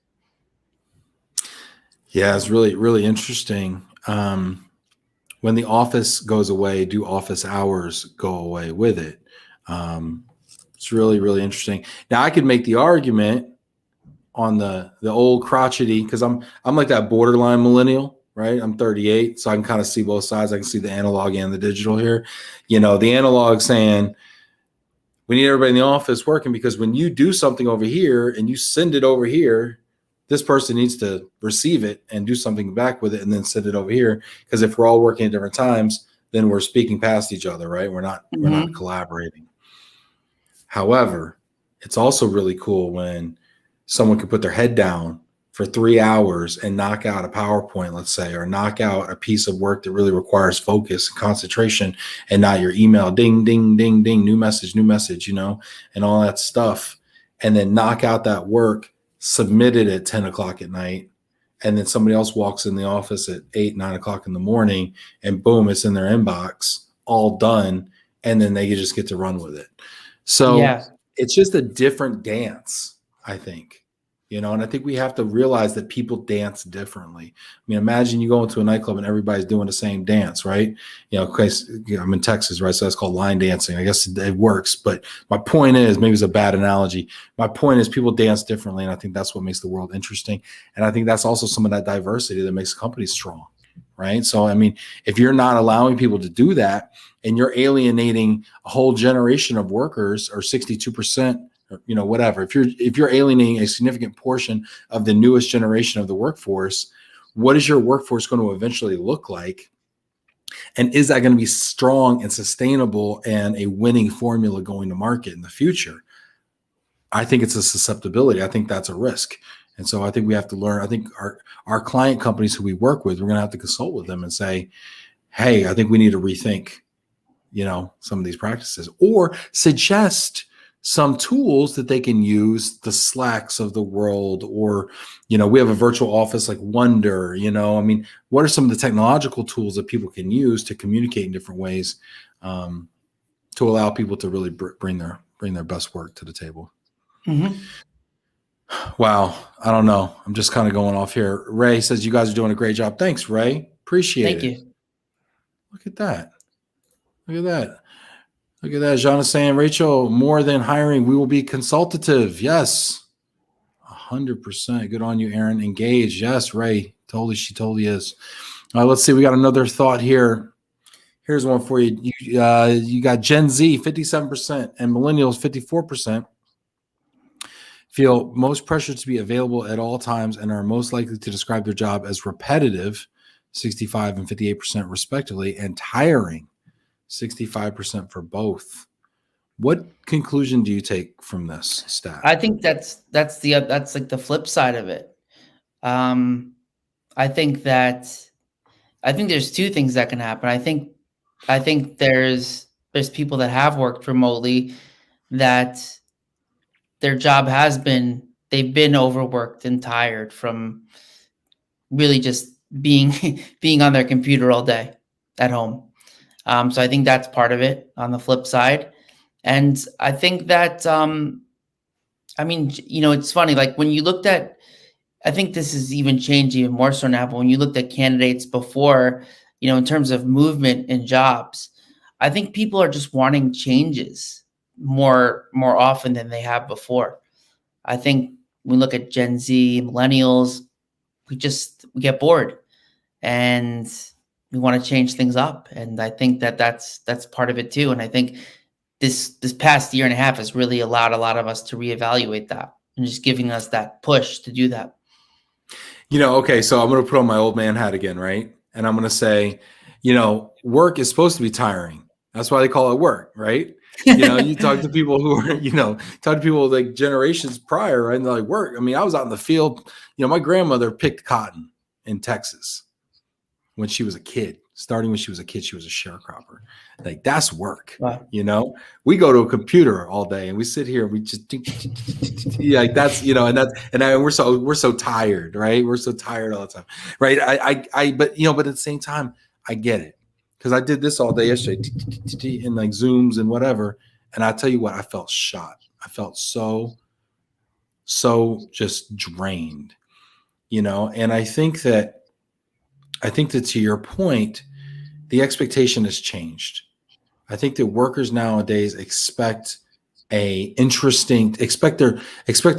Yeah, it's really, really interesting. When the office goes away, do office hours go away with it? It's really, really interesting. Now, I could make the argument on the old crotchety, because I'm like that borderline millennial, right? I'm 38, so I can kind of see both sides. I can see the analog and the digital here. The analog saying we need everybody in the office working, because when you do something over here and you send it over here, this person needs to receive it and do something back with it and then send it over here. Because if we're all working at different times, then we're speaking past each other, right? We're not collaborating. However, it's also really cool when someone can put their head down for 3 hours and knock out a PowerPoint, let's say, or knock out a piece of work that really requires focus and concentration, and not your email, ding, ding, ding, ding, new message, and all that stuff. And then knock out that work, submit it at 10 o'clock at night. And then somebody else walks in the office at 8, 9 o'clock in the morning, and boom, it's in their inbox, all done. And then they just get to run with it. So it's just a different dance, I think, and I think we have to realize that people dance differently. I mean, imagine you go into a nightclub and everybody's doing the same dance, right? I'm in Texas, right? So that's called line dancing. I guess it works. But my point is, maybe it's a bad analogy. My point is people dance differently. And I think that's what makes the world interesting. And I think that's also some of that diversity that makes companies strong, right? So, I mean, if you're not allowing people to do that, and you're alienating a whole generation of workers, or 62%, or, whatever, if you're alienating a significant portion of the newest generation of the workforce, what is your workforce going to eventually look like? And is that going to be strong and sustainable and a winning formula going to market in the future? I think it's a susceptibility. I think that's a risk. And so I think we have to learn. I think our client companies who we work with, we're going to have to consult with them and say, hey, I think we need to rethink, some of these practices, or suggest some tools that they can use, the Slacks of the world, or, we have a virtual office like Wonder, I mean, what are some of the technological tools that people can use to communicate in different ways, to allow people to really bring their best work to the table? Mm-hmm. Wow. I don't know. I'm just kind of going off here. Ray says, you guys are doing a great job. Thanks, Ray. Appreciate it. Thank you. Look at that. Look at that. Look at that. John is saying, Rachel, more than hiring, we will be consultative. Yes. 100%. Good on you, Aaron. Engaged. Yes, Ray. She totally is. Let's see. We got another thought here. Here's one for you. You got Gen Z, 57%, and millennials, 54%. Feel most pressured to be available at all times and are most likely to describe their job as repetitive, 65 and 58% respectively, and tiring, 65% for both. What conclusion do you take from this stat? I think that's like the flip side of it. I think there's two things that can happen. I think there's people that have worked remotely that their job they've been overworked and tired from really just being on their computer all day at home. So I think that's part of it on the flip side. And I think that, it's funny, like when you looked at, I think this has even changed even more so now, but when you looked at candidates before, in terms of movement in jobs, I think people are just wanting changes more often than they have before. I think we look at Gen Z, millennials, we get bored and we want to change things up. And I think that's part of it too. And I think this past year and a half has really allowed a lot of us to reevaluate that and just giving us that push to do that. Okay, so I'm going to put on my old man hat again, right? And I'm going to say, work is supposed to be tiring. That's why they call it work, right? You talk to people who are, like generations prior, right? And they're like, work. I mean, I was out in the field. My grandmother picked cotton in Texas when she was a kid. Starting when she was a kid, she was a sharecropper. Like, that's work. Wow. You know, we go to a computer all day and we sit here and we just yeah, like that's, you know, we're so tired, right? We're so tired all the time, right? But, you know, but at the same time, I get it, because I did this all day yesterday in like Zooms and whatever. And I tell you what, I felt shot. I felt so just drained, you know. And I think that to your point, the expectation has changed. I think that workers nowadays expect their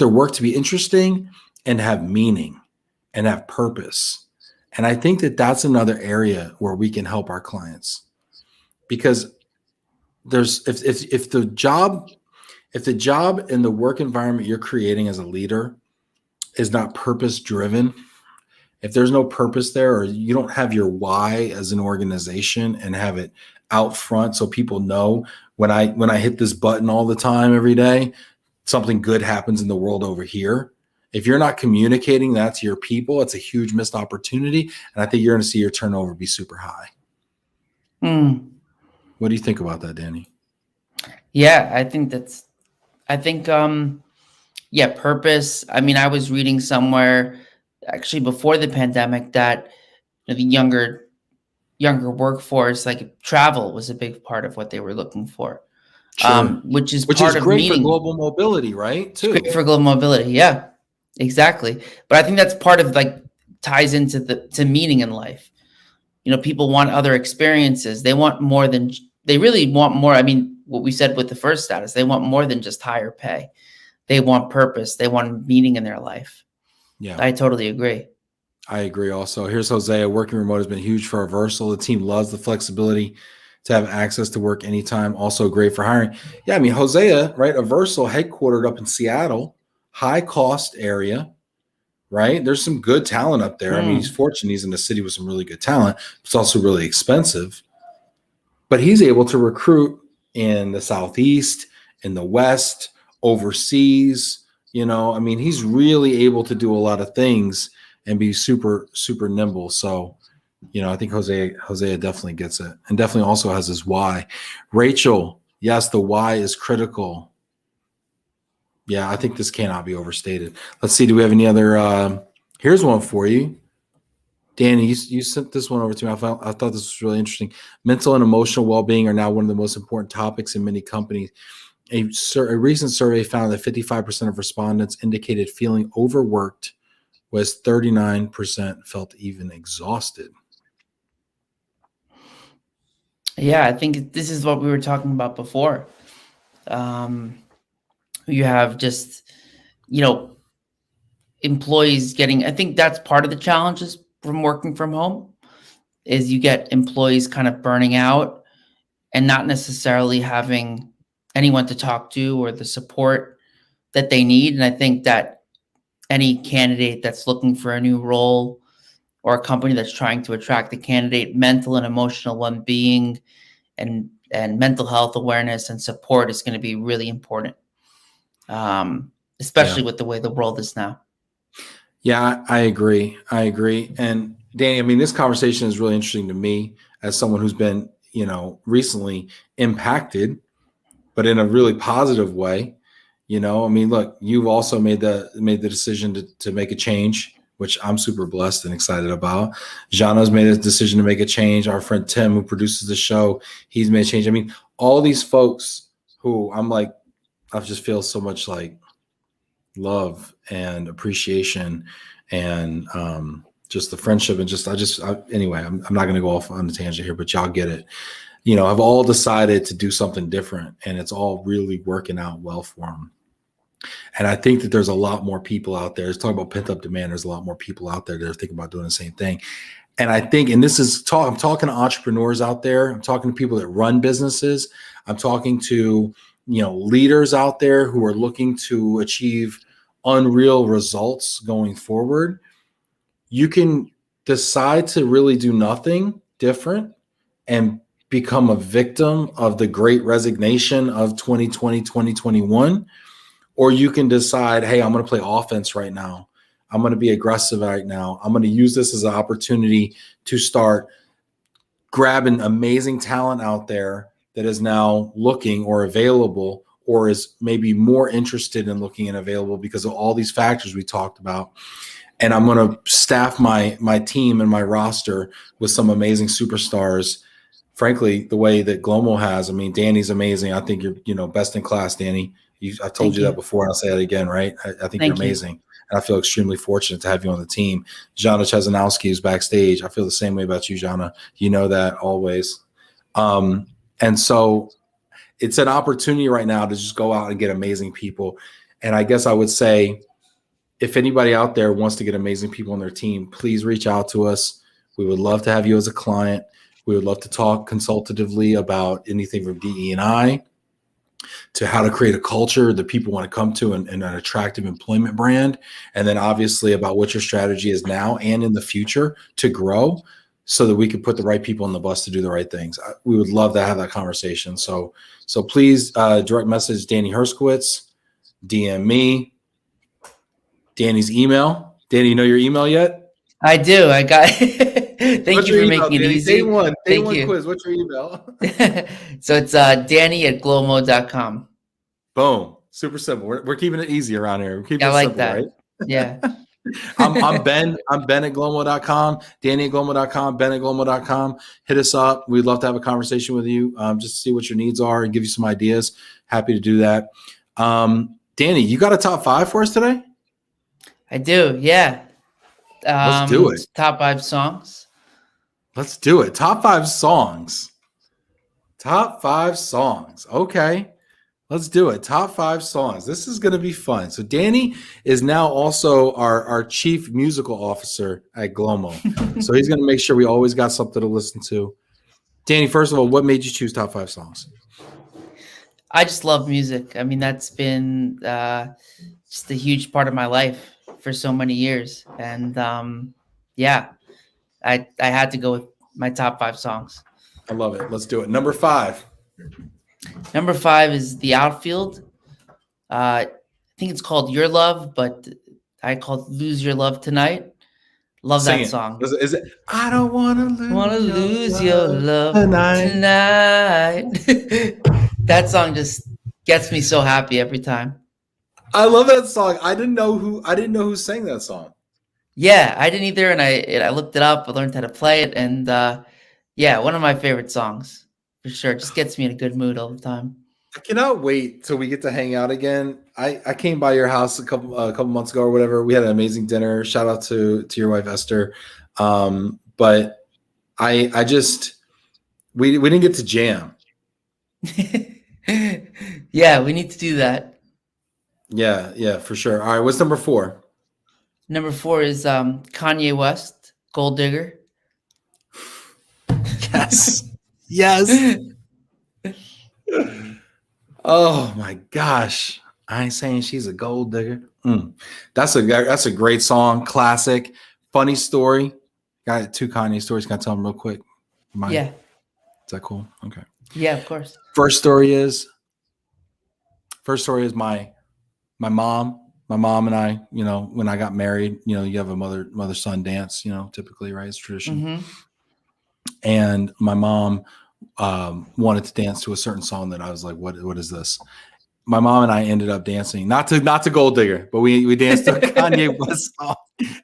work to be interesting and have meaning and have purpose. And I think that that's another area where we can help our clients, because if the job and the work environment you're creating as a leader is not purpose driven, if there's no purpose there, or you don't have your why as an organization and have it out front so people know when I hit this button all the time every day, something good happens in the world over here. If you're not communicating that to your people, it's a huge missed opportunity. And I think you're going to see your turnover be super high. What do you think about that, Danny? Yeah, yeah, purpose. I mean, I was reading somewhere actually before the pandemic that the younger workforce, like travel was a big part of what they were looking for. Sure. Which is great for global mobility, right? Too. It's great for global mobility. Yeah, exactly. But I think that's part of, like, ties into to meaning in life. You know, people want other experiences. They want more than, they really want more. I mean, what we said with the first status, they want more than just higher pay. They want purpose. They want meaning in their life. Yeah, I totally agree. I agree also. Here's Hosea. Working remote has been huge for Versal. The team loves the flexibility to have access to work anytime. Also great for hiring. Yeah, I mean, Hosea, right? Versal headquartered up in Seattle, high cost area, right? There's some good talent up there. I mean, he's fortunate he's in the city with some really good talent. It's also really expensive. But he's able to recruit in the Southeast, in the West, overseas. You know, I mean, he's really able to do a lot of things and be super, super nimble. So, you know, I think Hosea definitely gets it, and definitely also has his why. Rachel, yes, the why is critical. Yeah, I think this cannot be overstated. Let's see. Do we have any other? Here's one for you. Danny, you sent this one over to me. I thought this was really interesting. Mental and emotional well-being are now one of the most important topics in many companies. A recent survey found that 55% of respondents indicated feeling overworked, whereas 39% felt even exhausted. Yeah, I think this is what we were talking about before. You have just, you know, employees getting, I think that's part of the challenges from working from home, is you get employees kind of burning out and not necessarily having anyone to talk to or the support that they need. And I think that any candidate that's looking for a new role, or a company that's trying to attract a candidate, mental and emotional well-being and mental health awareness and support is going to be really important, especially with the way the world is now. Yeah, I agree. And Danny, I mean, this conversation is really interesting to me as someone who's been, you know, recently impacted, but in a really positive way. You know, I mean, look, you've also made the decision to make a change, which I'm super blessed and excited about. Jana's made a decision to make a change. Our friend Tim, who produces the show, he's made a change. I mean, all these folks who I'm like, I just feel so much like love and appreciation and just the friendship and anyway, I'm not going to go off on a tangent here, but y'all get it. You know, I've all decided to do something different, and it's all really working out well for them. And I think that there's a lot more people out there. Let's talk about pent up demand. There's a lot more people out there that are thinking about doing the same thing. And I think, and this is I'm talking to entrepreneurs out there. I'm talking to people that run businesses. I'm talking to, you know, leaders out there who are looking to achieve unreal results going forward. You can decide to really do nothing different and become a victim of the great resignation of 2020, 2021. Or you can decide, hey, I'm going to play offense right now. I'm going to be aggressive right now. I'm going to use this as an opportunity to start grabbing amazing talent out there that is now looking or available, or is maybe more interested in looking and available because of all these factors we talked about. And I'm going to staff my team and my roster with some amazing superstars. Frankly, the way that GLOMO has, I mean, Danny's amazing. I think you're, best in class, Danny. I've told you that before, and I'll say it again, right? I think you're amazing. And I feel extremely fortunate to have you on the team. Jana Chezanowski is backstage. I feel the same way about you, Jana. You know that always. And so it's an opportunity right now to just go out and get amazing people. And I guess I would say, if anybody out there wants to get amazing people on their team, please reach out to us. We would love to have you as a client. We would love to talk consultatively about anything from DE&I to how to create a culture that people want to come to and an attractive employment brand. And then obviously about what your strategy is now and in the future to grow so that we can put the right people on the bus to do the right things. We would love to have that conversation. So please direct message Danny Herskowitz, DM me. Danny's email. Danny, you know your email yet? I do. I got it. Thank you for making it easy. Day one quiz. What's your email? So it's Danny@glomo.com. Boom. Super simple. We're keeping it easy around here. We're keeping it simple, that. Right? Yeah. I'm Ben. I'm Ben@glomo.com. Danny@glomo.com. Ben@glomo.com. Hit us up. We'd love to have a conversation with you, just to see what your needs are and give you some ideas. Happy to do that. Danny, you got a top 5 for us today? I do, yeah. Let's do it. Top 5 songs. Let's do it. Top 5 songs. Top 5 songs. Okay. Let's do it. Top 5 songs. This is going to be fun. So Danny is now also our chief musical officer at GLOMO. So he's going to make sure we always got something to listen to. Danny, first of all, what made you choose top 5 songs? I just love music. I mean, that's been just a huge part of my life for so many years. And I had to go with my top 5 songs. I love it. Let's do it. Number 5. Number 5 is The Outfield. I think it's called Your Love, but I called Lose Your Love Tonight. Love that song. Is it? I don't want to lose your love tonight. That song just gets me so happy every time. I love that song. I didn't know who sang that song. Yeah, I didn't either, and I looked it up. I learned how to play it, and one of my favorite songs for sure. It just gets me in a good mood all the time. I cannot wait till we get to hang out again. I came by your house a couple months ago or whatever. We had an amazing dinner. Shout out to your wife Esther. But I just we didn't get to jam. Yeah, we need to do that. Yeah, for sure. All right, what's number 4? Number 4 is Kanye West, Gold Digger. Yes. Oh my gosh. I ain't saying she's a gold digger. That's a great song, classic, funny story. Got 2 Kanye stories. Can I tell them real quick? Yeah. Is that cool? Okay. Yeah, of course. First story is my mom and I, when I got married, you have a mother-son dance, typically, right? It's tradition. Mm-hmm. And my mom wanted to dance to a certain song that I was like, what is this? My mom and I ended up dancing, not to Gold Digger, but we danced to a Kanye West song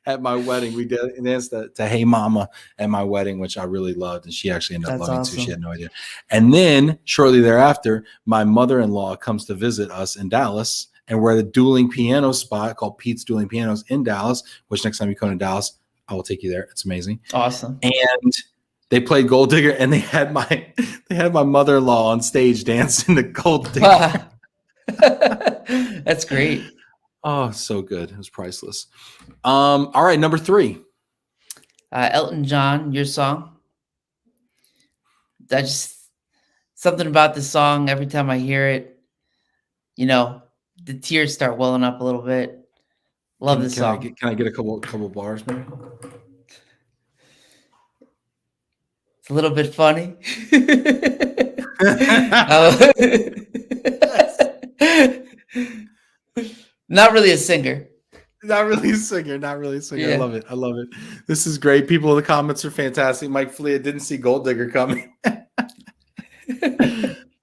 at my wedding. We danced to Hey Mama at my wedding, which I really loved. And she actually ended up loving awesome. Too. She had no idea. And then shortly thereafter, my mother-in-law comes to visit us in Dallas. And we're at a dueling piano spot called Pete's Dueling Pianos in Dallas, which next time you come to Dallas, I will take you there. It's amazing. Awesome. And they played Gold Digger, and they had my mother-in-law on stage dancing to Gold Digger. That's great. Oh, so good. It was priceless. All right, number 3. Elton John, Your Song. Something about this song, every time I hear it, the tears start welling up a little bit. Love this song. Can I get a couple bars, maybe? It's a little bit funny. Not really a singer. Not really a singer. Not really a singer. Yeah. I love it. I love it. This is great. People in the comments are fantastic. Mike Flea didn't see Gold Digger coming.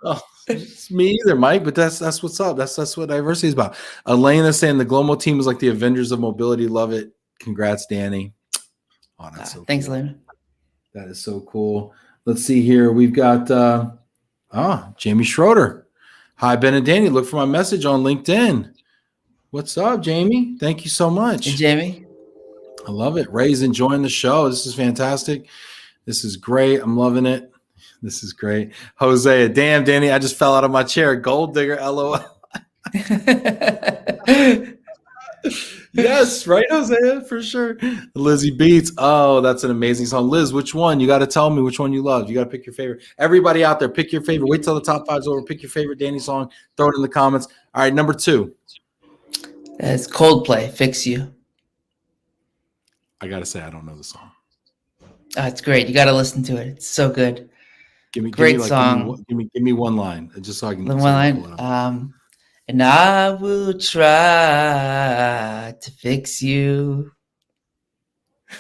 Oh, it's me either, Mike. But that's what's up. That's what diversity is about. Elena saying the GLOMO team is like the Avengers of mobility. Love it. Congrats, Danny. Oh, that's so Thanks, cool. Elena. That is so cool. Let's see here. We've got Jamie Schroeder. Hi, Ben and Danny. Look for my message on LinkedIn. What's up, Jamie? Thank you so much. Hey, Jamie. I love it. Ray's enjoying the show. This is fantastic. This is great. I'm loving it. This is great. Hosea, damn, Danny, I just fell out of my chair. Gold digger, LOL. Yes, right, Hosea, for sure. Lizzie Beats. Oh, that's an amazing song. Liz, which one? You got to tell me which one you love. You got to pick your favorite. Everybody out there, pick your favorite. Wait till the top five's over. Pick your favorite Danny song. Throw it in the comments. All right, number 2. It's Coldplay, Fix You. I got to say, I don't know the song. Oh, it's great. You got to listen to it. It's so good. Great song. Give me one line, just so I can. The one line. And I will try to fix you.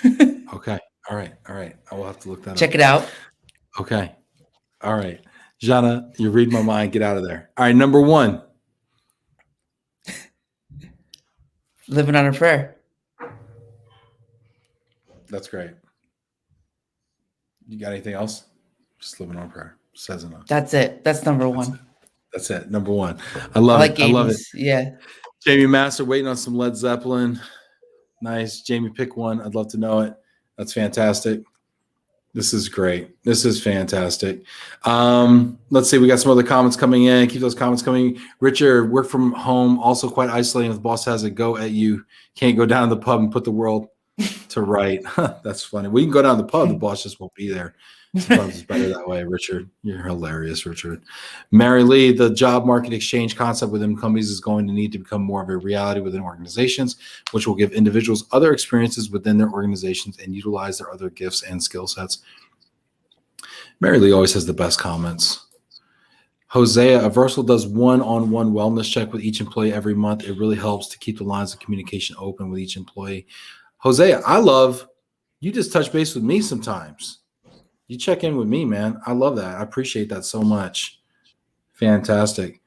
Okay. All right. I will have to look that up. Check it out. Okay. All right. Jana, you read my mind. Get out of there. All right. Number 1. Living on a Prayer. That's great. You got anything else? Just Living on a Prayer. Says enough. That's it. That's number 1. That's it. Number 1. I love it. I love it. Yeah. Jamie Master waiting on some Led Zeppelin. Nice. Jamie, pick one. I'd love to know it. That's fantastic. This is great. This is fantastic. Let's see. We got some other comments coming in. Keep those comments coming. Richard, work from home, also quite isolating. If the boss has a go at you, can't go down to the pub and put the world to right. That's funny. We can go down to the pub. The boss just won't be there. Sometimes it's better that way, Richard. You're hilarious, Richard. Mary Lee, the job market exchange concept within companies is going to need to become more of a reality within organizations, which will give individuals other experiences within their organizations and utilize their other gifts and skill sets. Mary Lee always has the best comments. Hosea, Aversal does one-on-one wellness check with each employee every month. It really helps to keep the lines of communication open with each employee. Hosea, I love you just touch base with me sometimes. You check in with me, man. I love that. I appreciate that so much. Fantastic.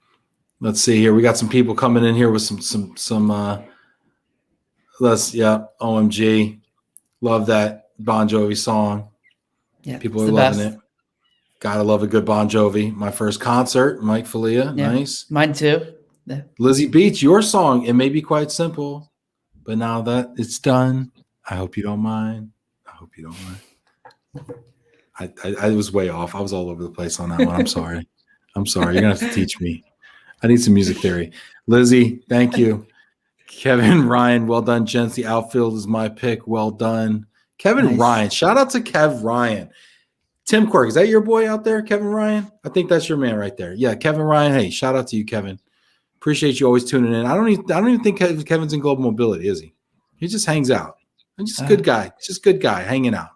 Let's see here. We got some people coming in here with some OMG. Love that Bon Jovi song. Yeah, people are loving it. Gotta love a good Bon Jovi. My first concert, Mike Falia. Yeah, nice. Mine too. Yeah. Lizzie Beach, your song. It may be quite simple, but now that it's done, I hope you don't mind. I hope you don't mind. I was way off. I was all over the place on that one. I'm sorry. I'm sorry. You're going to have to teach me. I need some music theory. Lizzie, thank you. Kevin Ryan, well done, gents. The outfield is my pick. Well done. Kevin Ryan. Shout out to Kev Ryan. Tim Quirk, is that your boy out there, Kevin Ryan? I think that's your man right there. Yeah, Kevin Ryan. Hey, shout out to you, Kevin. Appreciate you always tuning in. I don't even think Kevin's in Global Mobility, is he? He just hangs out. He's just a good guy. He's just a good guy hanging out.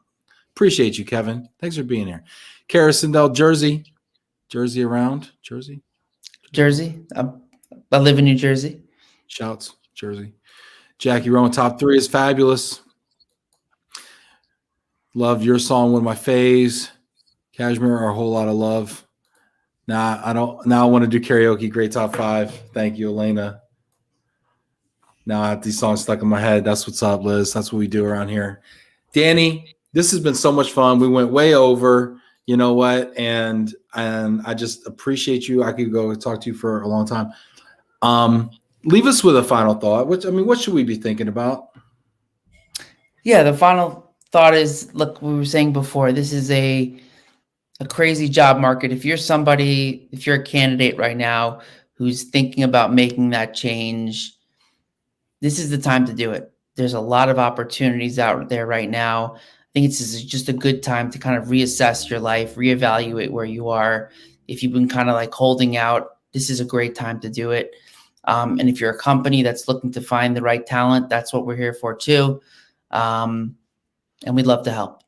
Appreciate you, Kevin. Thanks for being here. Kara Sindel, Jersey. Jersey around? Jersey? Jersey. I live in New Jersey. Shouts, Jersey. Jackie Rowan, top 3 is fabulous. Love your song, one of my faves. Cashmere, a whole lot of love. Now I want to do karaoke. Great top 5. Thank you, Elena. Now I have these songs stuck in my head. That's what's up, Liz. That's what we do around here. Danny, this has been so much fun. We went way over, you know what? And I just appreciate you. I could go talk to you for a long time. Leave us with a final thought. What should we be thinking about? Yeah, the final thought is, look, we were saying before, this is a crazy job market. If you're a candidate right now who's thinking about making that change, this is the time to do it. There's a lot of opportunities out there right now. I think it's just a good time to kind of reassess your life, reevaluate where you are. If you've been kind of like holding out, this is a great time to do it. And if you're a company that's looking to find the right talent, that's what we're here for too. And we'd love to help.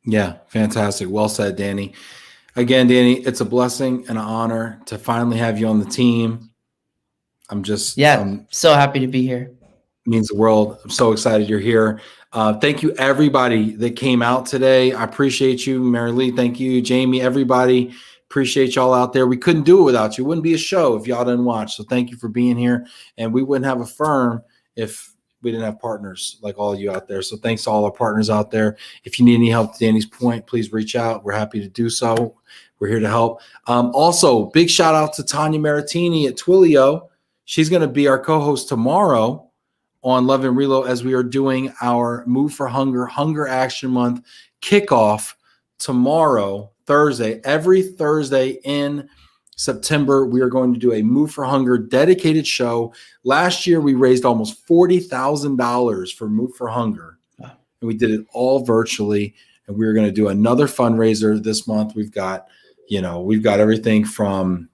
Yeah, fantastic. Well said, Danny. Again, Danny, it's a blessing and an honor to finally have you on the team. I'm so happy to be here. Means the world. I'm so excited you're here. Thank you, everybody that came out today. I appreciate you, Mary Lee. Thank you, Jamie, everybody. Appreciate y'all out there. We couldn't do it without you. It wouldn't be a show if y'all didn't watch. So thank you for being here. And we wouldn't have a firm if we didn't have partners like all of you out there. So thanks to all our partners out there. If you need any help, to Danny's point, please reach out. We're happy to do so. We're here to help. Also, big shout out to Tanya Maritini at Twilio. She's going to be our co-host tomorrow on Love and Reload as we are doing our Move for Hunger Action Month kickoff tomorrow, Thursday. Every Thursday in September, we are going to do a Move for Hunger dedicated show. Last year, we raised almost $40,000 for Move for Hunger, and we did it all virtually. And we're going to do another fundraiser this month. We've got everything from,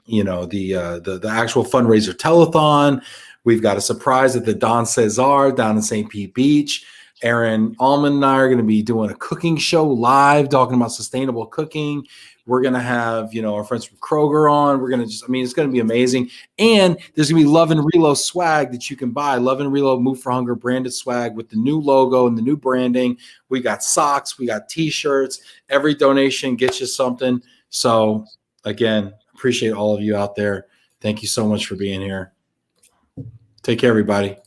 the actual fundraiser telethon. We've got a surprise at the Don Cesar down in St. Pete Beach. Aaron Allman and I are going to be doing a cooking show live, talking about sustainable cooking. We're going to have, our friends from Kroger on. We're going to it's going to be amazing. And there's going to be Love and Reload swag that you can buy. Love and Reload Move for Hunger branded swag with the new logo and the new branding. We got socks. We got T-shirts. Every donation gets you something. So, again, appreciate all of you out there. Thank you so much for being here. Take care, everybody.